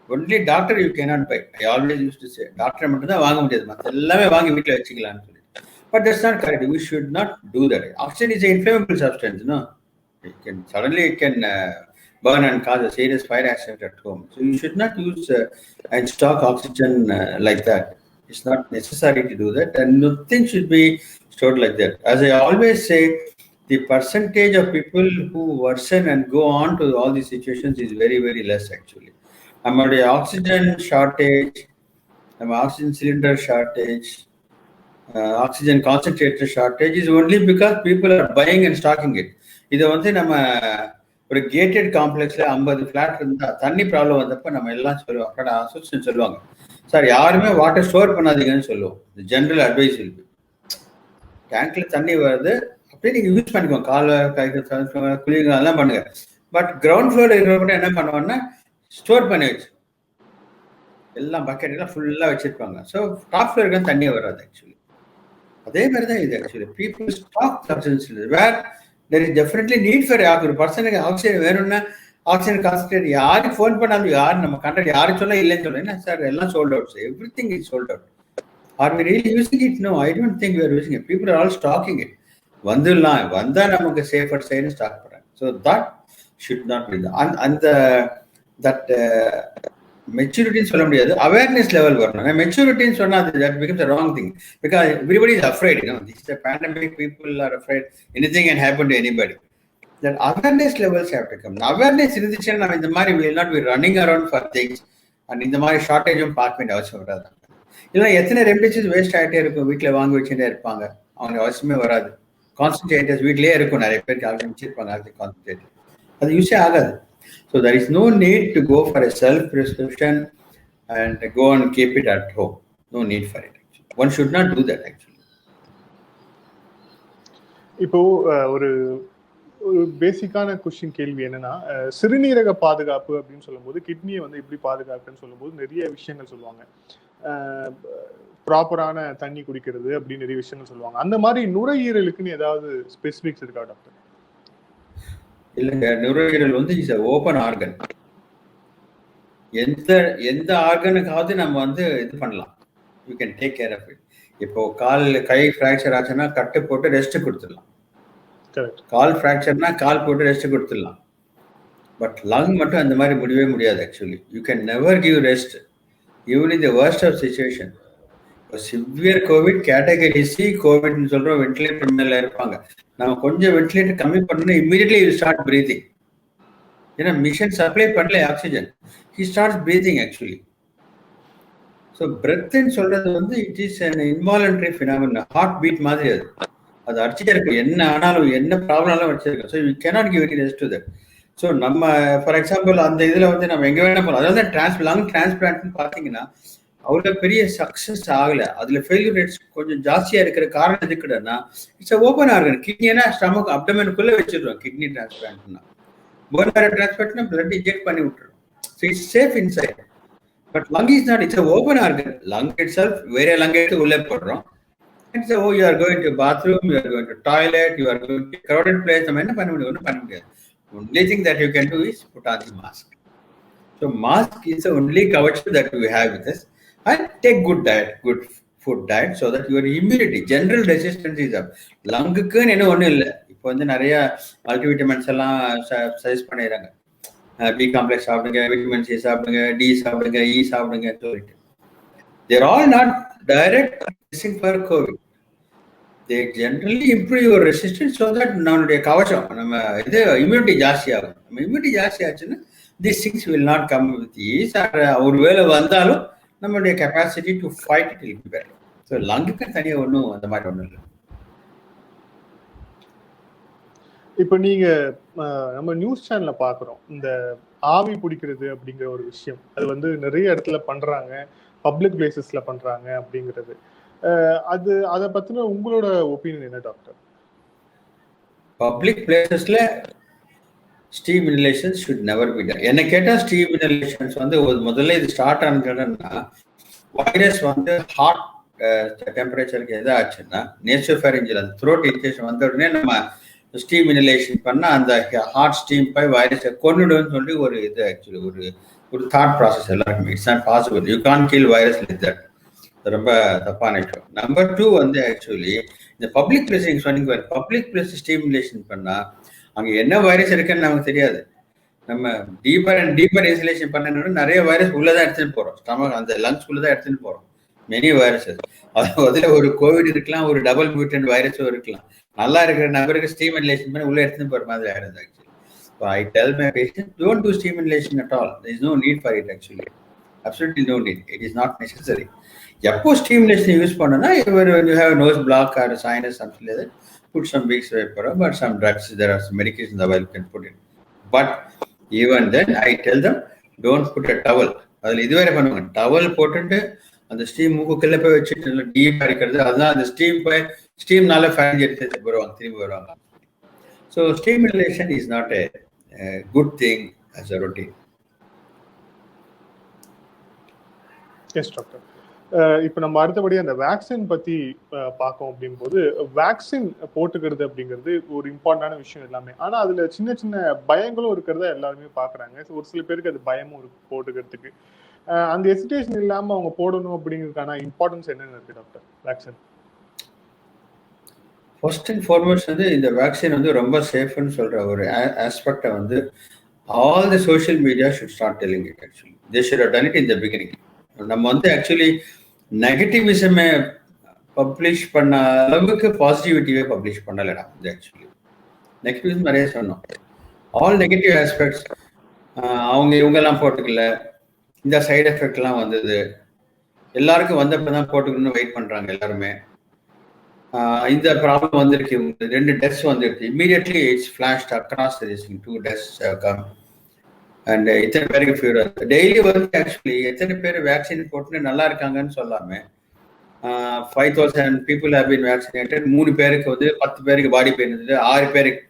Only doctor you cannot buy. I always use to say doctor மட்டும் தான் வாங்க முடியாது, மற்ற எல்லாமே வாங்கி வீட்டில் வச்சுக்கலாம்னு சொல்லி. But that's not correct. We should not do that. Oxygen is inflammable substance, no. It can suddenly burn and cause a serious fire accident at home. So you should not use and stock oxygen like that. It's not necessary to do that, and nothing should be stored like that. As I always say, the percentage of people who worsen and go on to all these situations is very, very less actually. Our oxygen shortage, our oxygen cylinder shortage, oxygen concentrator shortage is only because people are buying and stocking it. இதை வந்து நம்ம ஒரு gated காம்ப்ளெக்ஸ்ல 50 flat இருந்தா தண்ணி problem வந்தப்ப நம்ம எல்லாம் சொல்லுவோம், அசோசியேஷன் சொல்லுவாங்க, சார் யாருமே வாட்டர் ஸ்டோர் பண்ணாதீங்கன்னு சொல்லுவோம். ஜென்ரல் அட்வைஸ் இருக்கு. டேங்க்ல தண்ணி வருது, அப்படியே நீங்க யூஸ் பண்ணிக்கோங்க, காலை குளிங்க அதெல்லாம் பண்ணுங்க. பட் கிரவுண்ட் ஃப்ளோர்ல இருக்கிறவங்க என்ன பண்ணுவாங்கன்னா ஸ்டோர் பண்ணி வச்சு எல்லாம் பக்கெட் எல்லாம் ஃபுல்லா வச்சிருப்பாங்க. ஸோ டாப் ஃப்ளோருக்கு தண்ணியே வராது ஆக்சுவலி. அதே மாதிரி தான் இது actually. People stock oxygen where there is definitely need for ஒரு பர்சனுக்கு ஆக்சிஜன் வேணும்னா ஆக்சிஜன் கான்சன்ட்ரேட் யாருக்கு ஃபோன் பண்ணாலும் யார் நம்ம கான்டாக்ட் யாரு சொல்ல இல்லைன்னு சொல்ல, என்ன சார் எல்லாம் sold out, everything is sold out. Are we really using it? No, I don't think we are using it. People are all stocking it. வந்துடலாம், வந்தா நமக்கு சேஃபர் சைடு ஸ்டாக் பண்றாங்க. So that should not be. அந்த that மெச்சூரிட்டின்னு சொல்ல முடியாது, awareness level வரணும். மெச்சூரிட்டின்னு சொன்னா that becomes a wrong thing because everybody is afraid, you know, this is a pandemic, people are afraid anything can happen to anybody. That awareness levels have to come. Awareness இருந்துச்சுன்னா நம்ம இந்த மாதிரி will not be running around for things and இந்த மாதிரி ஷார்டேஜும் பார்க்க வேண்டிய அவசியம் வராது. இல்லைன்னா எத்தனை ரெம்டெசிவிர் வேஸ்ட் ஆகிட்டே இருக்கும், வீட்டில் வாங்கி வச்சுட்டே இருப்பாங்க, அவங்க அவசியமே வராது. கான்சன்ட்ரேட்டர்ஸ் வீட்லேயே இருக்கும், நிறைய பேருக்கு ஆரம்பிச்சிருப்பாங்க கான்சன்ட்ரேட்டர், அது யூஸே ஆகாது. So there is no need to go for a self-prescription and go and keep it at home. No need for it. Actually. One should not do that actually. இப்போ ஒரு பேசிக்கான கொஸ்டின் கேள்வி என்னன்னா, சிறுநீரக பாதுகாப்பு அப்படின்னு சொல்லும்போது கிட்னியை வந்து எப்படி பாதுகாப்புன்னு சொல்லும்போது நிறைய விஷயங்கள் சொல்லுவாங்க. ப்ராப்பரான தண்ணி குடிக்கிறது அப்படின்னு நிறைய விஷயங்கள் சொல்லுவாங்க. அந்த மாதிரி நுரையீரலுக்குன்னு ஏதாவது ஸ்பெசிபிக்ஸ் இருக்கா டாக்டர்? இல்லைங்க, நுரையீரல் வந்து இஸ் அ ஓப்பன் ஆர்கன். எந்த ஆர்கனுக்காவது நம்ம வந்து இது பண்ணலாம், you can take care of it. இப்போ கை ஃப்ராக்சர் ஆச்சுன்னா கட்டு போட்டு ரெஸ்ட் கொடுத்துடலாம், கால் ஃப்ராக்சர்னா கால் போட்டு ரெஸ்ட் கொடுத்துடலாம். பட் லங் மட்டும் அந்த மாதிரி முடியவே முடியாது actually. You can never give rest even in the worst of situation. இப்போ சிவியர் கோவிட் கேட்டகரி சி கோவிட்னு சொல்றோம், வென்டிலேட்டர் மேல இருப்பாங்க. நம்ம கொஞ்சம் வென்டிலேட்டர் கம்மி பண்ணணும், இமீடியட்லி யூ ஸ்டார்ட் பிரீதிங். ஏன்னா மிஷின் சப்ளை பண்ணல oxygen, he starts breathing actually. So பிரெத்துன்னு சொல்றது வந்து it is an involuntary phenomena, heart beat மாதிரி. அது அடிச்சுட்டே இருக்கும், என்ன ஆனாலும் என்ன ப்ராப்ளம்லாம் வச்சிருக்கோம். So you cannot give any rest to that. So நம்ம ஃபார் எக்ஸாம்பிள் அந்த இதில் வந்து நம்ம எங்கே வேணா போகலாம். அதாவது லங் டிரான்ஸ்பிளான்ட்னு பார்த்தீங்கன்னா அவ்வளோ பெரிய சக்ஸஸ் ஆகலை, அதில் ஃபெயிலியர் ரேட்ஸ் கொஞ்சம் ஜாஸ்தியாக இருக்கிற காரணம் எதுக்குன்னா இட்ஸ் அ ஓப்பன் ஆர்கன். கிட்னினா ஸ்டமக் அப்டமனுக்குள்ளே வச்சிடுறோம். கிட்னி டிரான்ஸ்பிளான்ட்னா போன் மேரோ டிரான்ஸ்பிளான்ட்னா பிளட் இன்ஜெக்ட் பண்ணி விட்டுறோம். So it's safe inside. But lung is not, it's a open organ. Lung itself வேற லங் எடுத்து உள்ளே போடுறோம். It's oh you are going to bathroom, you are going to toilet, you are going to crowded place. நம்ம என்ன பண்ண முடியும்? ஒன்றும் பண்ண முடியாது. Only thing that you can do is put on the mask. So mask is the only coverage that we have with us. And take good diet, good food diet, so that your immunity, general resistance is up. லங்குக்குன்னு என்ன ஒன்றும் இல்லை. இப்போ வந்து நிறைய multivitamins எல்லாம் suggest பண்ணிடுறாங்க. B complex சாப்பிடுங்க, vitamin C சாப்பிடுங்க, டி சாப்பிடுங்க, இ சாப்பிடுங்க சொல்லிட்டு. They are all not direct medicine for COVID. They generally improve your resistance so that நம்மளுடைய கவசம், நம்ம இது இம்யூனிட்டி ஜாஸ்தி ஆகும். நம்ம இம்யூனிட்டி ஜாஸ்தி ஆச்சுன்னா these things will not come with ease. ஒரு வேளை வந்தாலும் நம்மளுடைய capacity to fight it will be better. So லங்குக்கு தனியாக ஒன்றும் அந்த மாதிரி ஒன்றும் இல்லை. இப்போ நீங்க நம்ம நியூஸ் சேனல்ல பாக்குறோம், இந்த ஆவி பிடிக்கிறது அப்படிங்கிற ஒரு விஷயம், அது வந்து நிறைய இடத்துல பண்றாங்க, பப்ளிக் பிளேசஸ்ல பண்றாங்க அப்படிங்கிறது. அது அதை பத்தின உங்களோட ஒப்பீனியன் என்ன டாக்டர்? பப்ளிக் பிளேசஸ்ல steam inhalations should never be done. என்ன கேட்டால் ஸ்டீம் இன்ஹலேஷன்ஸ் வந்து முதல்ல இது ஸ்டார்ட் ஆனதுன்னா வைரஸ் வந்து ஹாட் டெம்பரேச்சருக்கு எது ஆச்சுன்னா நேசோஃபேரிஞ்சியல் அந்த த்ரோட் இன்ஃபெக்ஷன் வந்த உடனே நம்ம ஸ்டீம் இனலேஷன் பண்ணால் அந்த ஹார்ட் ஸ்டீம் போய் வைரஸை கொண்டுடுன்னு சொல்லி ஒரு இது ஆக்சுவலி ஒரு தாட் ப்ராசஸ் எல்லாருக்குமே. It's not possible, you can kill virus like that. ரொம்ப தப்பான விஷயம். நம்பர் 2 வந்து ஆக்சுவலி இந்த பப்ளிக் பிளேஸ் நீங்கள் சொன்னீங்க, பப்ளிக் பிளேஸ் ஸ்டீமுலேஷன் பண்ணால் அங்கே என்ன வைரஸ் இருக்குன்னு நமக்கு தெரியாது. நம்ம டீப்பர் அண்ட் டீப்பர் இன்சுலேஷன் பண்ணணும்னா நிறைய வைரஸ் உள்ளதான் எடுத்துன்னு போகிறோம், ஸ்டமக் அந்த லங்ஸ் உள்ளதான் எடுத்துன்னு போகிறோம். மெனி வைரஸஸ், அதில் ஒரு கோவிட் இருக்கலாம், ஒரு டபுள் மியூட்டன்ட் வைரஸும் இருக்கலாம். நல்லா இருக்கிற நபருக்கு ஸ்டீம் இன்லேஷன் பண்ணி உள்ளே எடுத்துன்னு போகிற மாதிரி ஆயிடுது actually. So I tell my patient, don't do steam inhalation at all. there is no need for it actually, absolutely no need, it is not necessary. எப்போ ஸ்டீமுலேஷன் யூஸ் பண்ணனா, you have a nose block or a sinus something like that, put some Vicks vapor or some drugs, there are some medications available, can put it. But even then I tell them, don't put a towel. அதில் இதுவரை பண்ணுவாங்க, towel போட்டுட்டு அந்த steam மூக்குக்குள்ள போய் வச்சுட்டு நல்லா deep இருக்கிறது, அதுதான் அந்த ஸ்டீம்னால ஃபேன் எடுத்து வருவாங்க, திரும்பி வருவாங்க. So stimulation is not a good thing as a routine. Yes doctor. இப்போ நம்ம அடுத்தபடி அந்த வேக்சின் பற்றி பார்க்கோம் அப்படின் போது, வேக்சின் போட்டுக்கிறது அப்படிங்கிறது ஒரு இம்பார்ட்டண்டான விஷயம் எல்லாமே. ஆனால் அதில் சின்ன சின்ன பயங்களும் இருக்கிறத எல்லாருமே பார்க்குறாங்க. ஒரு சில பேருக்கு அது பயமும் இருக்கு போட்டுக்கிறதுக்கு. அந்த ஹெசிடேஷன் இல்லாமல் அவங்க போடணும் அப்படிங்கிறதுக்கான இம்பார்ட்டன்ஸ் என்னென்ன இருக்குது doctor vaccine? First and foremost வந்து இந்த வேக்சின் வந்து ரொம்ப சேஃப்னு சொல்கிற ஒரு ஆஸ்பெக்டை வந்து all the social media should start telling it. Actually they should have done it in the beginning. நம்ம வந்து ஆக்சுவலி நெகட்டிவிசமே பப்ளிஷ் பண்ண அளவுக்கு பாசிட்டிவிட்டியே பப்ளிஷ் பண்ணலைடா. இது ஆக்சுவலி நெகட்டிவிசம் நிறைய சொன்னோம். ஆல் நெகட்டிவ் ஆஸ்பெக்ட்ஸ், அவங்க இவங்கெல்லாம் போட்டுக்கல, இந்த சைடு எஃபெக்ட்லாம் வந்தது, எல்லாருக்கும் வந்தப்போ தான் போட்டுக்கணும்னு வெயிட் பண்ணுறாங்க எல்லாருமே. இந்த ப்ராப்ளம் வந்திருக்கு, 2 டெஸ்ட் வந்துருக்கு, immediately it's flashed across the 2 test come and இத்தனை பேருக்கு ஃபீவர். டெய்லி வந்து ஆக்சுவலி எத்தனை பேர் வேக்சின் போட்டு நல்லா இருக்காங்கன்னு சொல்லாம 5,000 people have been vaccinated, 3 பேருக்கு வந்து 10 பேருக்கு பாடி பெயின் இருந்தது, 6 பேருக்கு.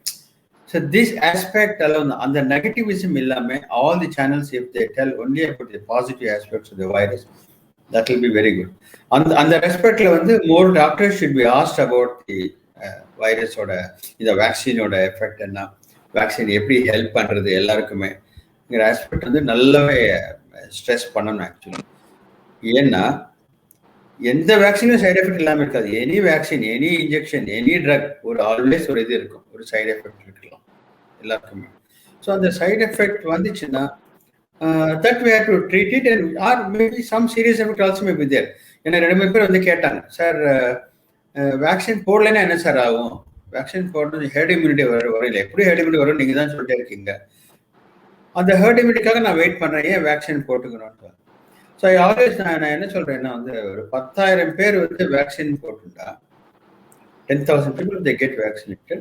ஸோ திஸ் ஆஸ்பெக்ட் alone, அந்த நெகட்டிவிசம் இல்லாமல் all the channels if they tell only about the positive aspects of the virus, that will be very good. அந்த ரெஸ்பெக்ட்ல வந்து more doctors should be asked about the வைரஸோட இந்த வேக்சினோட effect என்ன, vaccine எப்படி ஹெல்ப் பண்றது எல்லாருக்குமே ஆஸ்பெக்ட் வந்து நல்லாவே ஸ்ட்ரெஸ் பண்ணணும் ஆக்சுவலி. ஏன்னா எந்த வேக்சினும் சைடு எஃபெக்ட் இல்லாமல் இருக்காது. Any vaccine, any injection, any drug ஒரு ஆல்வேஸ் ஒரு இது இருக்கும், ஒரு சைடு எஃபெக்ட் இருக்கலாம் எல்லாருக்குமே. ஸோ அந்த சைடு எஃபெக்ட் வந்துச்சுன்னா that we have to treat it, and or maybe some serious effect also may be there. ஏன்னா 2 பேர் வந்து கேட்டாங்க, சார் வேக்சின் போடலைன்னா என்ன சார் ஆகும், வேக்சின் போடணும் ஹெர்ட் இம்யூனிட்டி வரையில எப்படி ஹெர்ட் இம்யூனிட்டி வரும் நீங்கள் தான் சொல்லிட்டே இருக்கீங்க, அந்த ஹெர்ட் இம்யூனிட்டிக்காக நான் வெயிட் பண்ணுறேன், ஏன் வேக்சின் போட்டுக்கணும். ஸோ ஆல்வேஸ் நான் என்ன சொல்கிறேன்னா வந்து ஒரு 10,000 பேர் வந்து வேக்சின் போட்டுட்டா 10,000 people they get vaccinated,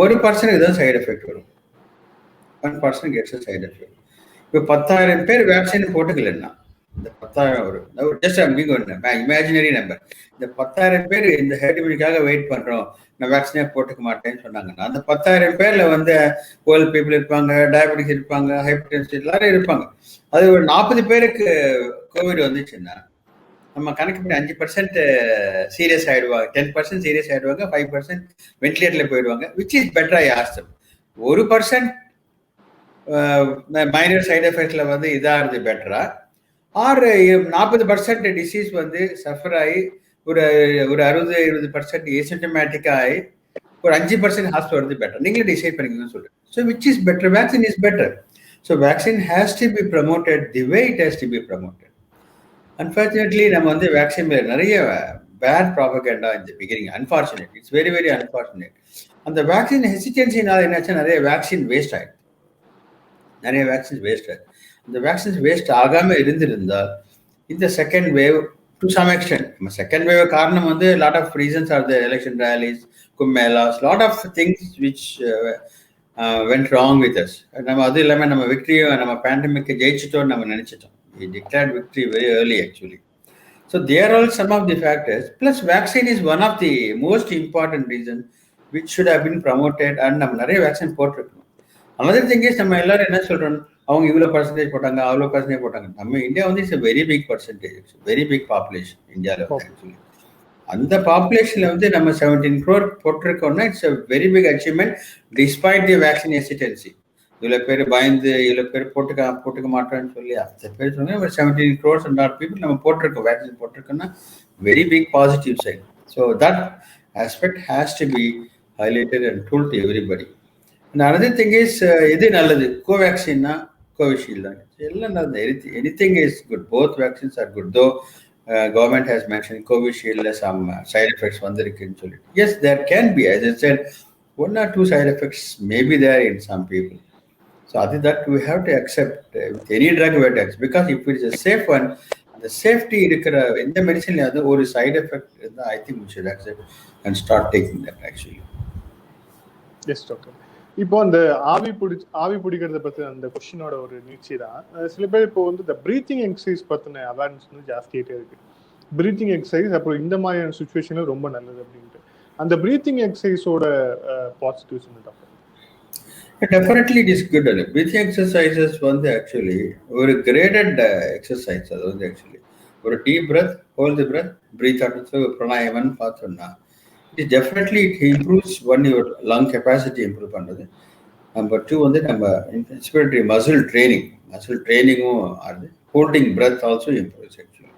1% தான் சைடு எஃபெக்ட் வரும், 1% gets a side effect. இப்போ 10,000 பேர் வேக்சின் போட்டுக்கலன்னா இந்த 10,000 வரும். Just imaginary number. இந்த 10,000 பேர் இந்த ஹெர்ட் இம்யூனிட்டிக்காக வெயிட் பண்ணுறோம், நான் வேக்சினே போட்டுக்க மாட்டேன்னு சொன்னாங்கன்னா அந்த 10,000 பேரில் வந்து ஓல்ட் பீப்புள் இருப்பாங்க, டயபெட்டிக்ஸ் இருப்பாங்க, ஹைப்பர்டென்ஷன் எல்லாரும் இருப்பாங்க. அது ஒரு 40 பேருக்கு கோவிட் வந்துச்சுன்னா நம்ம கணக்கு பண்ணி 5% சீரியஸ் ஆகிடுவாங்க, 10% சீரியஸ் ஆகிடுவாங்க, 5% வென்டிலேட்டரில் போயிடுவாங்க. Which is better I ask them. 1% minor side எஃபெக்ட்ல வந்து இதாகிறது பெட்டரா, ஆர் 40% டிசீஸ் வந்து சஃபர் ஆகி ஒரு 60-20% ஏசிம்டமேட்டிக்கா ஆகி ஒரு 5% ஹாஸ்பிட்டல் வருது பெட்டர், நீங்களே டிசைட் பண்ணிக்கணும்னு சொல்றேன். So which is better, vaccine is better. So vaccine has to B promoted the way it has to B promoted. Unfortunately நம்ம வந்து வேக்சின் மேலே நிறைய பேட் ப்ராபகண்டா இந்த beginning. Unfortunate, it's very very unfortunate. அந்த vaccine ஹெசிடென்சினால என்னாச்சா நிறைய vaccine waste ஆகிடுது, நிறைய vaccines waste ஆகுது. இந்த வேக்சின்ஸ் வேஸ்ட் ஆகாமல் இருந்திருந்தால் இந்த second wave to some extent, second wave காரணம் வந்து lot of reasons are the election rallies, கும்மேலாஸ், lot of things which went wrong with us. நம்ம அது இல்லாமல் நம்ம விக்டரியை நம்ம பேண்டமிக்கை ஜெயிச்சிட்டோம்னு நம்ம நினச்சிட்டோம். We declared victory very early actually. So there are all some of the factors. Plus vaccine is one of the most important reasons which should have been promoted, and நம்ம நிறைய vaccine போட்டிருக்கணும். Another thing is நம்ம எல்லாரும் என்ன சொல்றோம், அவங்க இவ்வளோ percentage போட்டாங்க, அவ்வளோ பர்சன்டேஜ் போட்டாங்க. நம்ம இந்தியா வந்து it's very big percentage, very big population இந்தியாவில் ஆக்சுவலி. அந்த பாப்புலேஷன்ல வந்து நம்ம 17 crore போட்டிருக்கோம்னா it's a very big achievement despite the vaccine hesitancy. இவ்வளவு பேர் பயந்து இவ்வளவு பேர் போட்டுக்க மாட்டோம்னு சொல்லி அந்த பேர் சொன்னா ஒரு 17 crores and odd people நம்ம போட்டிருக்கோம், வேக்சின் போட்டிருக்கோம்னா very big positive side. So that aspect has to be highlighted and told to everybody. And another thing is எது நல்லது, கோவேக்சின்னா கோவிஷீல்டு தான் எல்லாம் நல்லது. Anything is good, both vaccines are good. Though government has mentioned Covishield some side effects vandirukku solli. Yes, there can be, as I said, one or two side effects may be there in some people. So that we have to accept with any drug we have to accept, because if it is a safe one, the safety irukra indha medicine la or side effect irundha, I think we should accept and start taking that actually. S doctor. இப்போ அந்த ஆவி பிடிக்கிறத பத்தி அந்த கொஸ்டினோட ஒரு நீட்சி தான். சில பேர் இப்போ வந்து இந்த பிரீத்திங் எக்ஸசைஸ் பத்தின அவேர்னஸ் வந்து ஜாஸ்தியாயிட்டே இருக்கு. பிரீத்திங் எக்ஸசைஸ் அப்புறம் இந்த மாதிரியான சுச்சுவேஷன்ல ரொம்ப நல்லது அப்படின்ட்டு அந்த பிரீத்திங் எக்ஸசைஸோட பாசிட்டிவ்ஸ் என்ன doctor? Definitely it is good. Breathing exercises வந்து ஆக்சுவலி ஒரு கிரேடட் எக்ஸசைஸ். அது வந்து ஆக்சுவலி ஒரு deep breath, hold the breath, breathe out, pranayama பார்த்தோம்னா it definitely it improves one your lung capacity improve பண்றது. நம்பர் 2 வந்து நம்ம respiratory muscle training ஆகுது. holding breath also improves actually.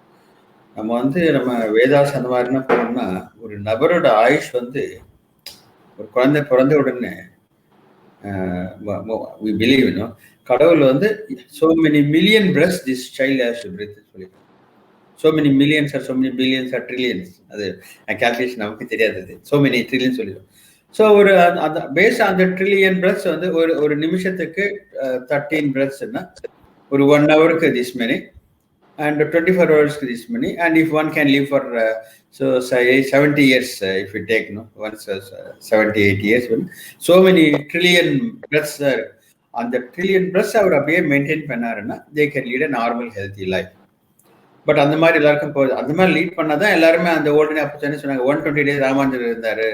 நம்ம வந்து நம்ம வேதாஸ் அந்த மாதிரி என்ன பண்ணோம்னா ஒரு நபரோட ஆயுஷ் வந்து ஒரு குழந்தை பிறந்த உடனே we believe கடவுள் வந்து so many million breaths this child has to breathe சொல்லி, so many millions or so many billions or trillions, அது calculation நமக்கு தெரியாது, so many trillions சொல்லிடும். ஸோ ஒரு அந்த பேஸ் அந்த ட்ரில்லியன் பிரெத்ஸ் வந்து ஒரு நிமிஷத்துக்கு 13 பிரெத்ஸ்னா ஒரு 1 hourக்கு this many and 24 hours this many, and if one can live for so say 70 years if you take once 70-80 years, so many trillion breaths are on the trillion breaths அவர் அப்படியே maintain பண்ணாருன்னா they can lead a normal healthy life. But அந்த மாதிரி எல்லாருக்கும் போகுது, அந்த மாதிரி lead பண்ணாதான் எல்லாருமே அந்த ஓல்டு அப்போ சொன்னாங்க 120 days ராமானுஜர் இருந்தாரு,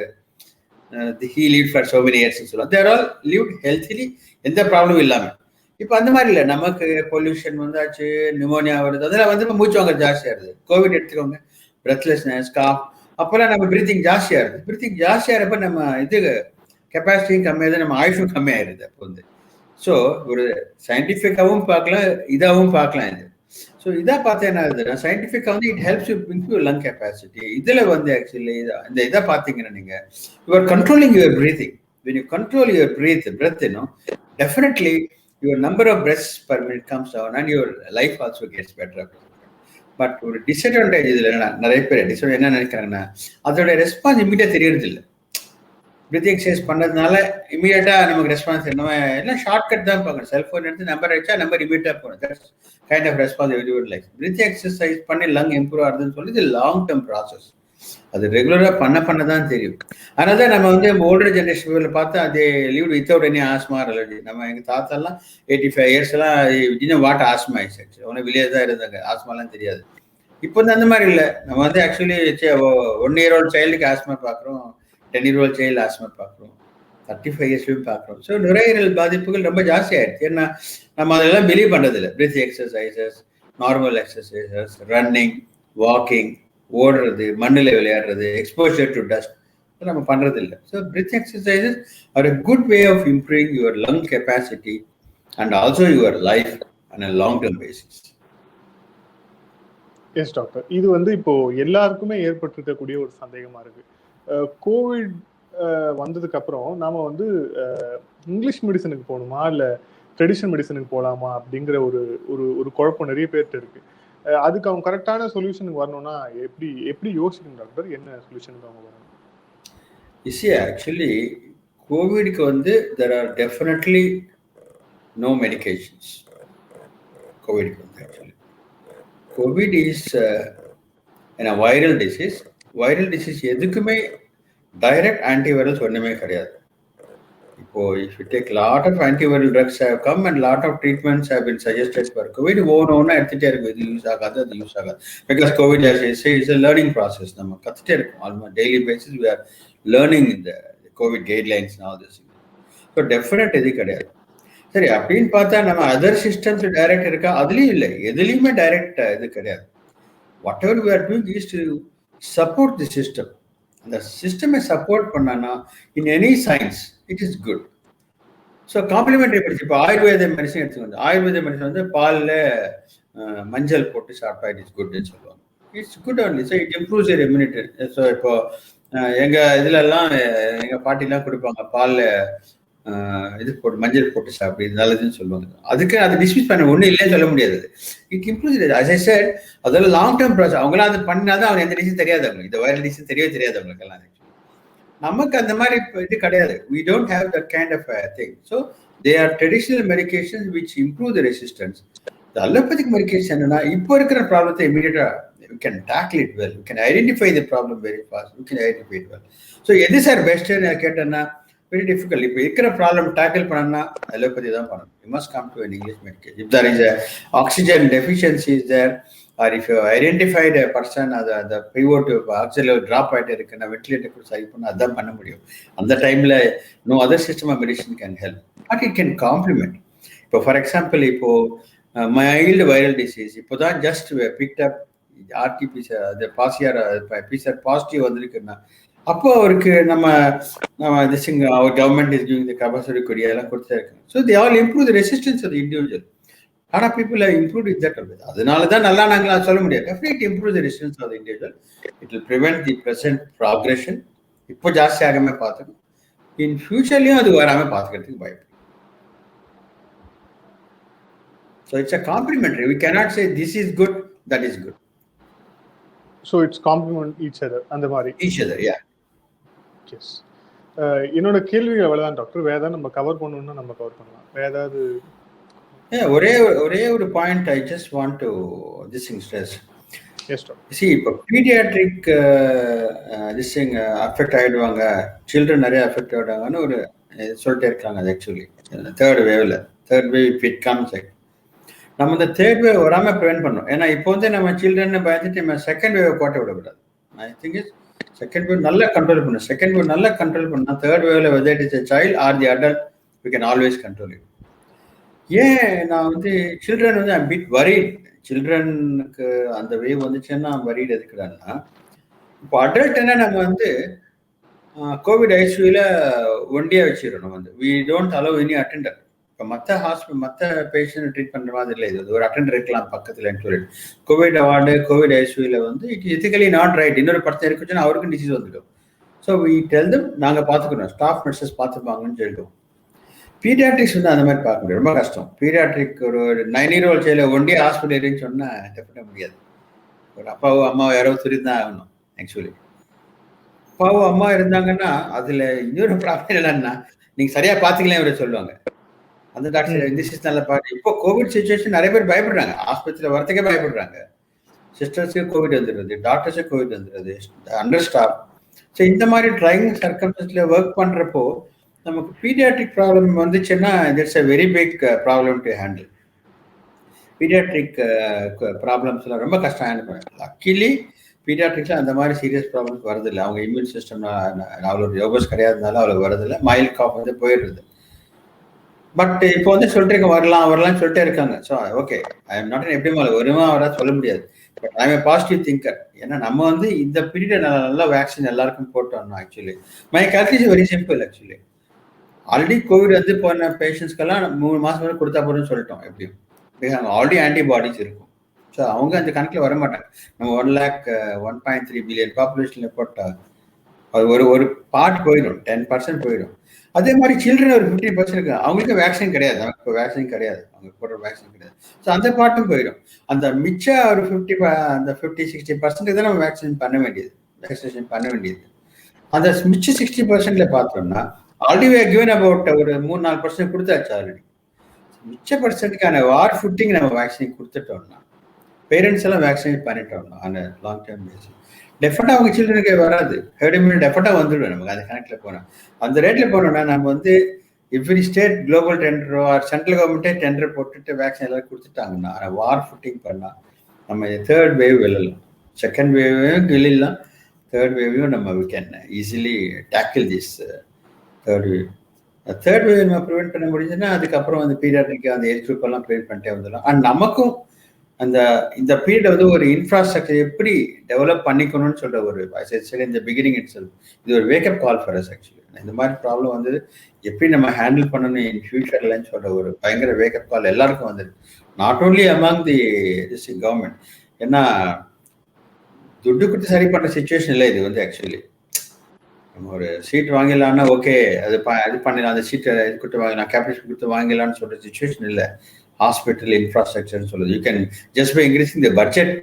he lived for so many years சொல்லுவாங்க. they are all lived healthily, எந்த ப்ராப்ளமும் இல்லாம. இப்போ அந்த மாதிரி இல்லை, நமக்கு பொல்யூஷன் வந்தாச்சு, நிமோனியா வருது, அதெல்லாம் வந்து மூச்சு வாங்க ஜாஸ்தியா இருது. கோவிட் எடுத்துக்கோங்க, பிரெத்லெஸ்னஸ், காஃப், அப்பெல்லாம் நம்ம பிரீத்திங் ஜாஸ்தியா இருது. பிரீத்திங் ஜாஸ்தியா இருப்ப நம்ம இது கெப்பாசிட்டியும் கம்மியாகுது, நம்ம ஆயுஷும் கம்மியாயிருது. அப்போ வந்து ஸோ ஒரு சயின்டிஃபிக்காகவும் பார்க்கலாம், இதாகவும் பார்க்கலாம். இது ஸோ இதாக பார்த்தா என்ன ஆகுதுன்னா சயின்டிஃபிக்காக வந்து it helps you improve lung capacity. இதில் வந்து ஆக்சுவலி இந்த இதை பார்த்தீங்கன்னா நீங்கள் you are controlling your breathing. when you control your breath definitely your number of breaths per minute comes down and your life also gets better. But ஒரு disadvantage இதில் நிறைய பேர் என்ன நினைக்கிறாங்கன்னா அதோட ரெஸ்பான்ஸ் இமீடியட்டாக தெரியறது இல்லை. பிரீத்திங் எக்ஸசைஸ் பண்ணதுனால இமீடியட்டாக நமக்கு ரெஸ்பான்ஸ் என்னவோ எல்லாம் ஷார்ட்கட் தான் பார்க்கணும். செல்ஃபோன் எடுத்து நம்பர் அடிச்சா நம்பர் இமீடியட்டாக போகணும். That's kind of response everybody like. Breathing exercise பண்ணி லங் இம்ப்ரூவ் ஆகுதுன்னு சொல்லி இது லாங் டேர்ம் ப்ராசஸ். அது ரெகுலராக பண்ண தான் தெரியும். அதனால தான் நம்ம வந்து ஓல்டர் ஜென்ரேஷன் பீப்புளை பார்த்து அதே leave without any asthma allergy. நம்ம எங்கள் தாத்தாலாம் 85 years எல்லாம் வாட் ஆஸ்மா ஆயிடுச்சு. ஒன்று வில்லேஜ் தான் இருந்தாங்க, ஆஸ்மாலாம் தெரியாது. இப்போ வந்து அந்த மாதிரி இல்லை. நம்ம வந்து ஆக்சுவலி 1 year old சைல்டுக்கு ஆஸ்மா பார்க்குறோம், 10 year old சைல்டு ஆஸ்மா பார்க்குறோம், 35 years பார்க்குறோம். ஸோ நுரையீரல் பாதிப்புகள் ரொம்ப ஜாஸ்தி ஆயிடுச்சு. ஏன்னா நம்ம அதெல்லாம் பிலீவ் பண்ணுறதில்லை. Breathing exercises, normal exercises, running, walking, ஓடுறது, மண்ணில் விளையாடுறது, எக்ஸ்போஜர் டு டஸ்ட் நம்ம பண்றது இல்லை. So breathing exercises are a good way of improving your lung capacity and also your life on a long term basis. Yes doctor, இது வந்து இப்போ எல்லாருக்குமே ஏற்பட்டிருக்கக்கூடிய ஒரு சந்தேகமா இருக்கு. கோவிட் வந்ததுக்கு அப்புறம் நாம வந்து இங்கிலீஷ் மெடிசனுக்கு போகணுமா இல்ல ட்ரெடிஷனல் மெடிசனுக்கு போகலாமா அப்படிங்கிற ஒரு குழப்பம் நிறைய பேர்கிட்ட இருக்கு. அதுக்கு அவங்க கரெக்டான சொல்யூஷனுக்கு வரணும்னா எப்படி யோசிக்கணும் டாக்டர்? என்ன சொல்யூஷனுக்கு அவங்க வரணும்? ஆக்சுவலி கோவிட்க்கு வந்து there are definitely no medications. கோவிட்க்கு வந்து actually Covid is a viral disease. Viral disease எதுக்குமே டைரக்ட் ஆன்டிவைரல்ஸ் ஒன்றுமே கிடையாது. இப்போ if you take lot of antiviral drugs have come and lot of treatments have been suggested for COVID, ஒவ்வொன்று எடுத்துகிட்டே இருக்கும். இது use ஆகாது, அது யூஸ் ஆகாது. Because Covid is a learning process. நம்ம கற்றுட்டே இருக்கோம். Almost daily basis we are learning இந்த Covid guidelines and all this. So definite இது கிடையாது. சரி, அப்படின்னு பார்த்தா நம்ம அதர் சிஸ்டம்ஸ் டைரக்ட் இருக்கா? அதுலேயும் இல்லை, எதுலேயுமே டைரக்ட் இது கிடையாது. What ever we are doing is to support the system. The system is support பண்ணானா in any science it is good. So complementary medicine, இப்போ ஆயுர்வேத மெடிசன் எடுத்துக்கோங்க. ஆயுர்வேத மெடிசன் வந்து பாலில் மஞ்சள் போட்டு சாப்பிட்டா இட் இஸ் குட்னு சொல்லுவாங்க. It's good only. So it improves your immunity. So இப்போ எங்கள் இதுலலாம் எங்கள் பாட்டிலாம் கொடுப்பாங்க, பாலில் இது போட்டு மஞ்சள் போட்டு சாப்பிடு, இது நல்லதுன்னு சொல்லுவாங்க. அதுக்கு அதை டிஸ்மிஸ் பண்ண ஒன்றும் இல்லைன்னு சொல்ல முடியாது. It improves. As I said, அதெல்லாம் லாங் டேர்ம் ப்ராசஸ். அவங்களாம் அது பண்ணாதான் அவங்க எந்த டிசீஸ் தெரியாது, அவங்களுக்கு இந்த வைரல் டிசீஸ் தெரியவே தெரியாது அவங்களுக்கெல்லாம். நமக்கு அந்த மாதிரி இது கிடையாது. We don't have that kind of a thing. So they are traditional medications which improve the resistance. The allopathic medication என்னன்னா இப்போ இருக்கிற ப்ராப்ளத்தை இமீடியட்டா we can tackle it well. We can identify the problem very fast. We can identify it well. So எது sir best கேட்டேன்னா very difficult. இப்போ இருக்கிற problem tackle பண்ணணும்னா அலோபதி தான் பண்ணணும். You must come to an English medication. If there is a oxygen deficiency is there, or if you identified a person the pivot oxygen drop ஆயிட்டே இருக்குன்னா ventilator சரி பண்ண அதான் பண்ண முடியும். அந்த டைம்ல no other system of medicine can help, but it can complement. இப்போ ஃபார் எக்ஸாம்பிள், இப்போ மைல்டு வைரல் டிசீஸ் இப்போதான் ஜஸ்ட் பிக்ட் அப் ஆர்டிபிசிஆர், அது பிசிஆர் பாசிட்டிவ் வந்திருக்குன்னா அப்போ அவருக்கு நம்ம அவர் government is giving the compulsory கொரியெல்லாம் கொடுத்துருக்காங்க. So they all improve the resistance of the individual. ஆனால் people how improve with that. அதனால தான் நல்லா நாங்கள் சொல்ல முடியாது. Definitely improve the resistance of the individual. It will prevent the present progression. இப்போ ஜாஸ்தி ஆகாம பார்த்துக்கணும். இன் ஃபியூச்சர்லையும் அது வராமல் பார்த்துக்கிறதுக்கு பயப்படும். So it's a complementary. We cannot say this is good, that is good. So it's complement each other. அந்த மாதிரி each other, yeah. Yes. என்னோட கேள்விகள் அவ்வளவுதான் டாக்டர். வேற ஏதாவது நம்ம கவர் பண்ணணும்னா நம்ம கவர் பண்ணலாம். வேற ஏதாவது ஒரே ஒரு point I just want to this thing stress. Yes doctor. see இப்போ பீடியாட்ரிக் திஸ் திங் அஃபெக்ட் ஆயிடுவாங்க, சில்ட்ரன் நிறைய அஃபெக்ட் ஆயிடுவாங்கன்னு ஒரு சொல்லிட்டே இருக்காங்க. அது actually third wave if it comes, நம்ம இந்த தேர்ட் வேவ் வராமல் ப்ரிவென்ட் பண்ணணும். ஏன்னா இப்போ வந்து நம்ம சில்ட்ரன் பயந்துட்டு நம்ம செகண்ட் வேவ் கோட்டை விடக்கூடாது. I think is second wave நல்லா கண்ட்ரோல் பண்ணணும். செகண்ட் வேவ் நல்லா கண்ட்ரோல் பண்ணால் தேர்ட் வேவ்ல whether it is a child or the adult we can always control it. ஏன் நான் வந்து சில்ட்ரன் வந்து ஐம் பிட் வரீட். சில்ட்ரனுக்கு அந்த வேவ் வந்துச்சுன்னா வரீட் எதுக்குறாங்கன்னா, இப்போ அடல்ட் என்ன நம்ம வந்து கோவிட் ஐசியூவில் ஒண்டியாக வச்சிடணும். நம்ம வந்து we don't allow any attender. இப்போ மற்ற பேஷண்ட் ட்ரீட் பண்ணுற மாதிரி இல்லை. இது ஒரு அட்டெண்டர் இருக்கலாம் பக்கத்துலன்னு சொல்லிட்டு. கோவிட் வார்டு கோவிட் ஐசியூவில் வந்து இட் எத்திக்கலி நாட் ரைட். இன்னொரு படத்தை இருக்குச்சுன்னா அவருக்கும் டிசீஸ் வந்துடும். ஸோ வி டெல் தம் நாங்கள் பார்த்துக்கணும், ஸ்டாஃப் நர்சஸ் பார்த்துப்பாங்கன்னு சொல்லிட்டோம். பீடியாட்ரிக்ஸ் வந்து அந்த மாதிரி பார்க்க முடியாது, ரொம்ப கஷ்டம். பீடியாட்ரிக் ஒரு 9 year old சைல்டு ஒண்டியே ஹாஸ்பிட்டலுன்னு சொன்னால் டெஃபினட்டாக முடியாது. ஒரு அப்பாவோ அம்மாவோ யாரோ சொல்லி தான் ஆகணும். ஆக்சுவலி அப்பாவோ அம்மா இருந்தாங்கன்னா அதில் இன்னொரு ப்ராப்ளம் என்னன்னா, நீங்கள் சரியாக பார்த்துக்கலாம் இவரை சொல்லுவாங்க. அந்த டாக்டர் இந்த சிஸ்டம் நல்லா பாரு. இப்போ கோவிட் சுச்சுவேஷன் நிறைய பேர் பயப்படுறாங்க, ஆஸ்பத்திரியில் வரத்துக்கே பயப்படுறாங்க. சிஸ்டர்ஸுக்கு கோவிட் வந்துடுறது, டாக்டர்ஸுக்கு கோவிட் வந்துடுறது, அண்டர் ஸ்டாஃப். ஸோ இந்த மாதிரி ட்ரைங் சர்க்கம்ஸ்டன்ஸ்ல ஒர்க் பண்ணுறப்போ நமக்கு பீடியாட்ரிக் ப்ராப்ளம் வந்துச்சுன்னா it's a very big problem to handle. Paediatric ப்ராப்ளம்ஸ்லாம் ரொம்ப கஷ்டம் ஹேண்டில் பண்ண. லக்கிலி பீடியாட்ரிக்ஸில் அந்த மாதிரி சீரியஸ் ப்ராப்ளம்ஸ் வரதில்லை. அவங்க இம்யூன் சிஸ்டம் அவ்வளோ யோகஸ் கிடையாதுனால அவ்வளோ வரதில்லை. மைல்ட் காஃப் வந்து போயிடுறது. பட் இப்போ வந்து சொல்லிட்டு வரலாம்னு சொல்லிட்டே இருக்காங்க. So okay, I am not எப்படி வருமா வராது சொல்ல முடியாது. But I M A positive thinker. ஏன்னா நம்ம வந்து இந்த பீரியட் நல்லா வேக்சின் எல்லாருக்கும் போட்டோம். Actually my calculation very simple. Actually already Covid வந்து போன பேஷண்ட்ஸ்க்கெல்லாம் 3 மாதம் வரை கொடுத்தா போதும்னு சொல்லிட்டோம். எப்படியும் ஆல்ரெடி ஆன்டிபாடிஸ் இருக்கும். ஸோ அவங்க அந்த கணக்கில் வர மாட்டாங்க. நம்ம 1.3 பில்லியன் பாப்புலேஷனில் போட்டால் அது ஒரு பார்ட் போயிடும், 10% போயிடும். அதே மாதிரி சில்ட்ரன் ஒரு 15% இருக்கு, அவங்களுக்கு வேக்சின் கிடையாது. நமக்கு இப்போ வேக்சின் கிடையாது, அவங்க போடுற வேக்சின் கிடையாது. ஸோ அந்த பார்ட்டும் போயிடும். அந்த மிச்ச ஒரு 50-60% தான் நம்ம வேக்சின் பண்ண வேண்டியது, வேக்சினேஷன் பண்ண வேண்டியது. அந்த மிச்ச 60%ல பார்த்தோம்னா ஆல்ரெடி கிவன் அபவுட் ஒரு 3-4% கொடுத்தாச்சு ஆல்ரெடி. மிச்ச பர்சன்ட்டுக்கான வார் ஃபுட்டிங் நம்ம வேக்சின் கொடுத்துட்டோம்னா, பேரண்ட்ஸ் எல்லாம் வேக்சினேட் பண்ணிட்டோம்னா அந்த லாங் டேர்ம் பேசிஸ் டெஃபரெண்டாக அவங்க சில்ட்ரனுக்கு வராது. ஹெர்ட் இம்யூனிட்டி டெஃபரெண்டாக வந்துடும் நமக்கு அந்த கணக்கில் போனோம். அந்த ரேட்டில் போனோம்னா நம்ம வந்து எவ்ரி ஸ்டேட் குளோபல் டெண்டரோ ஆர் சென்ட்ரல் கவர்மெண்ட்டே டெண்டர் போட்டுட்டு வேக்சின் எல்லாரும் கொடுத்துட்டாங்கன்னா வார் ஃபுட்டிங் பண்ணால் நம்ம தேர்ட் வேவ் வெல்லலாம். செகண்ட் வேவையும் வெளிலாம், தேர்ட் வேவையும் நம்ம we can easily tackle this third wave. Third wave நம்ம ப்ரிவென்ட் பண்ண முடிஞ்சுன்னா அதுக்கப்புறம் அந்த பீரியாட்ரிக் அந்த ஏஜ் குரூப் எல்லாம் ப்ரிவென்ட் பண்ணிட்டே வந்துடலாம். அண்ட் நமக்கும் அந்த இந்த பீரியட் வந்து ஒரு இன்ஃப்ராஸ்ட்ரக்சர் எப்படி டெவலப் பண்ணிக்கணும்னு சொல்ற ஒரு சரி இந்த பிகினிங் இட் செல்ஃப் இது ஒரு wake up call for us actually. இந்த மாதிரி ப்ராப்ளம் வந்து எப்படி நம்ம ஹேண்டில் பண்ணணும் இன் ஃபியூச்சர்லன்னு சொல்ற ஒரு பயங்கர வேக்கப் கால் எல்லாருக்கும் வந்துருக்கு. Not only among the government. ஏன்னா துட்டு கொடுத்து சரி பண்ற சுச்சுவேஷன் இல்லை இது வந்து ஆக்சுவலி. நம்ம ஒரு சீட் வாங்கிடலாம்னா ஓகே அது பண்ணிடலாம், அந்த சீட்டை இது கொடுத்து வாங்கலாம், கேபிட்டல் கொடுத்து வாங்கிடலாம்னு சொல்ற சுச்சுவேஷன் இல்லை. ஹாஸ்பிட்டல் இன்ஃப்ராஸ்ட்ரக்சர் சொல்லுது. You can just by increasing the budget.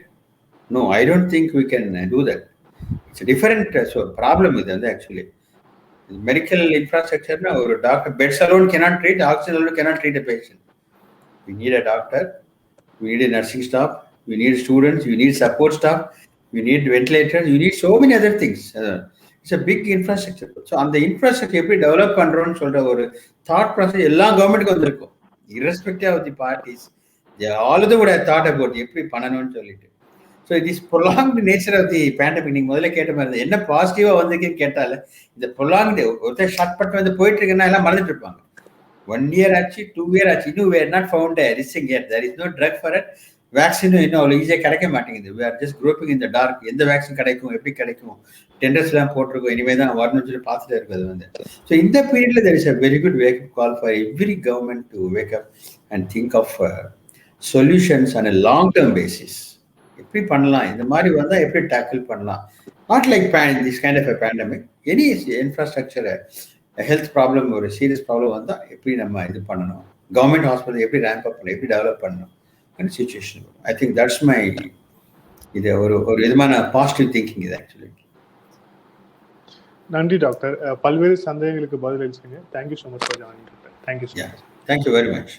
No, I don't think we can do that. It's different problem இது வந்து ஆக்சுவலி. மெடிக்கல் இன்ஃப்ராஸ்ட்ரக்சர்னா ஒரு doctor beds alone cannot treat, oxygen alone cannot treat a patient. We need a doctor, we need a nursing staff, we need students, we need support staff, we need ventilators, we need so many other things. It's a big infrastructure. So அந்த infrastructure எப்படி develop பண்றோம்னு சொல்ற ஒரு thought process எல்லா கவர்மெண்ட்டுக்கும் வந்திருக்கும், irrespective of the parties. All of them would have thought about எப்படி பண்ணணும்னு சொல்லிட்டு. So this prolonged nature of the pandemic, நீங்கள் முதல்ல கேட்ட மாதிரி என்ன பாசிட்டிவா வந்துருக்குன்னு கேட்டால இந்த ப்ரொலாங்டு ஒருத்தர் ஷார்ட் பட்டு வந்து போயிட்டு இருக்குன்னா எல்லாம் மறந்துட்டு இருப்பாங்க. 1 year ஆச்சு, 2 year ஆச்சு, இன்னும் we are not found a rising yet. There is no drug for it. வேக்சினும் இன்னும் அவ்வளோ ஈஸியாக கிடைக்க மாட்டேங்குது. we are just groping in the dark. எந்த வேக்சின் கிடைக்கும், எப்படி கிடைக்கும், டெண்டர்ஸ் எல்லாம் போட்டிருக்கோம், இனிமேல் தான் வரணும்னு சொல்லி பார்த்துட்டு இருக்குது வந்து. ஸோ இந்த பீரியட்ல there is a very good wake up call for every government to wake up and think of solutions on a long term basis. எப்படி பண்ணலாம், இந்த மாதிரி வந்தா எப்படி டேக்கிள் பண்ணலாம். Not like this kind of a pandemic, any infrastructure health problem ஒரு serious problem வந்தா எப்படி நம்ம இது பண்ணணும், கவர்மெண்ட் ஹாஸ்பிட்டல் எப்படி ரேம்ப் அப் பண்ணணும், எப்படி டெவலப் பண்ணணும் அந்த situation. I think that's my இது ஒரு விதமான பாசிட்டிவ் திங்கிங் இது ஆக்சுவலி. நன்றி டாக்டர். பல்வேறு சந்தேகங்களுக்கு பதிலளிச்சீங்க. Thank you so much for joining doctor. Thank you so much. Thank you very much.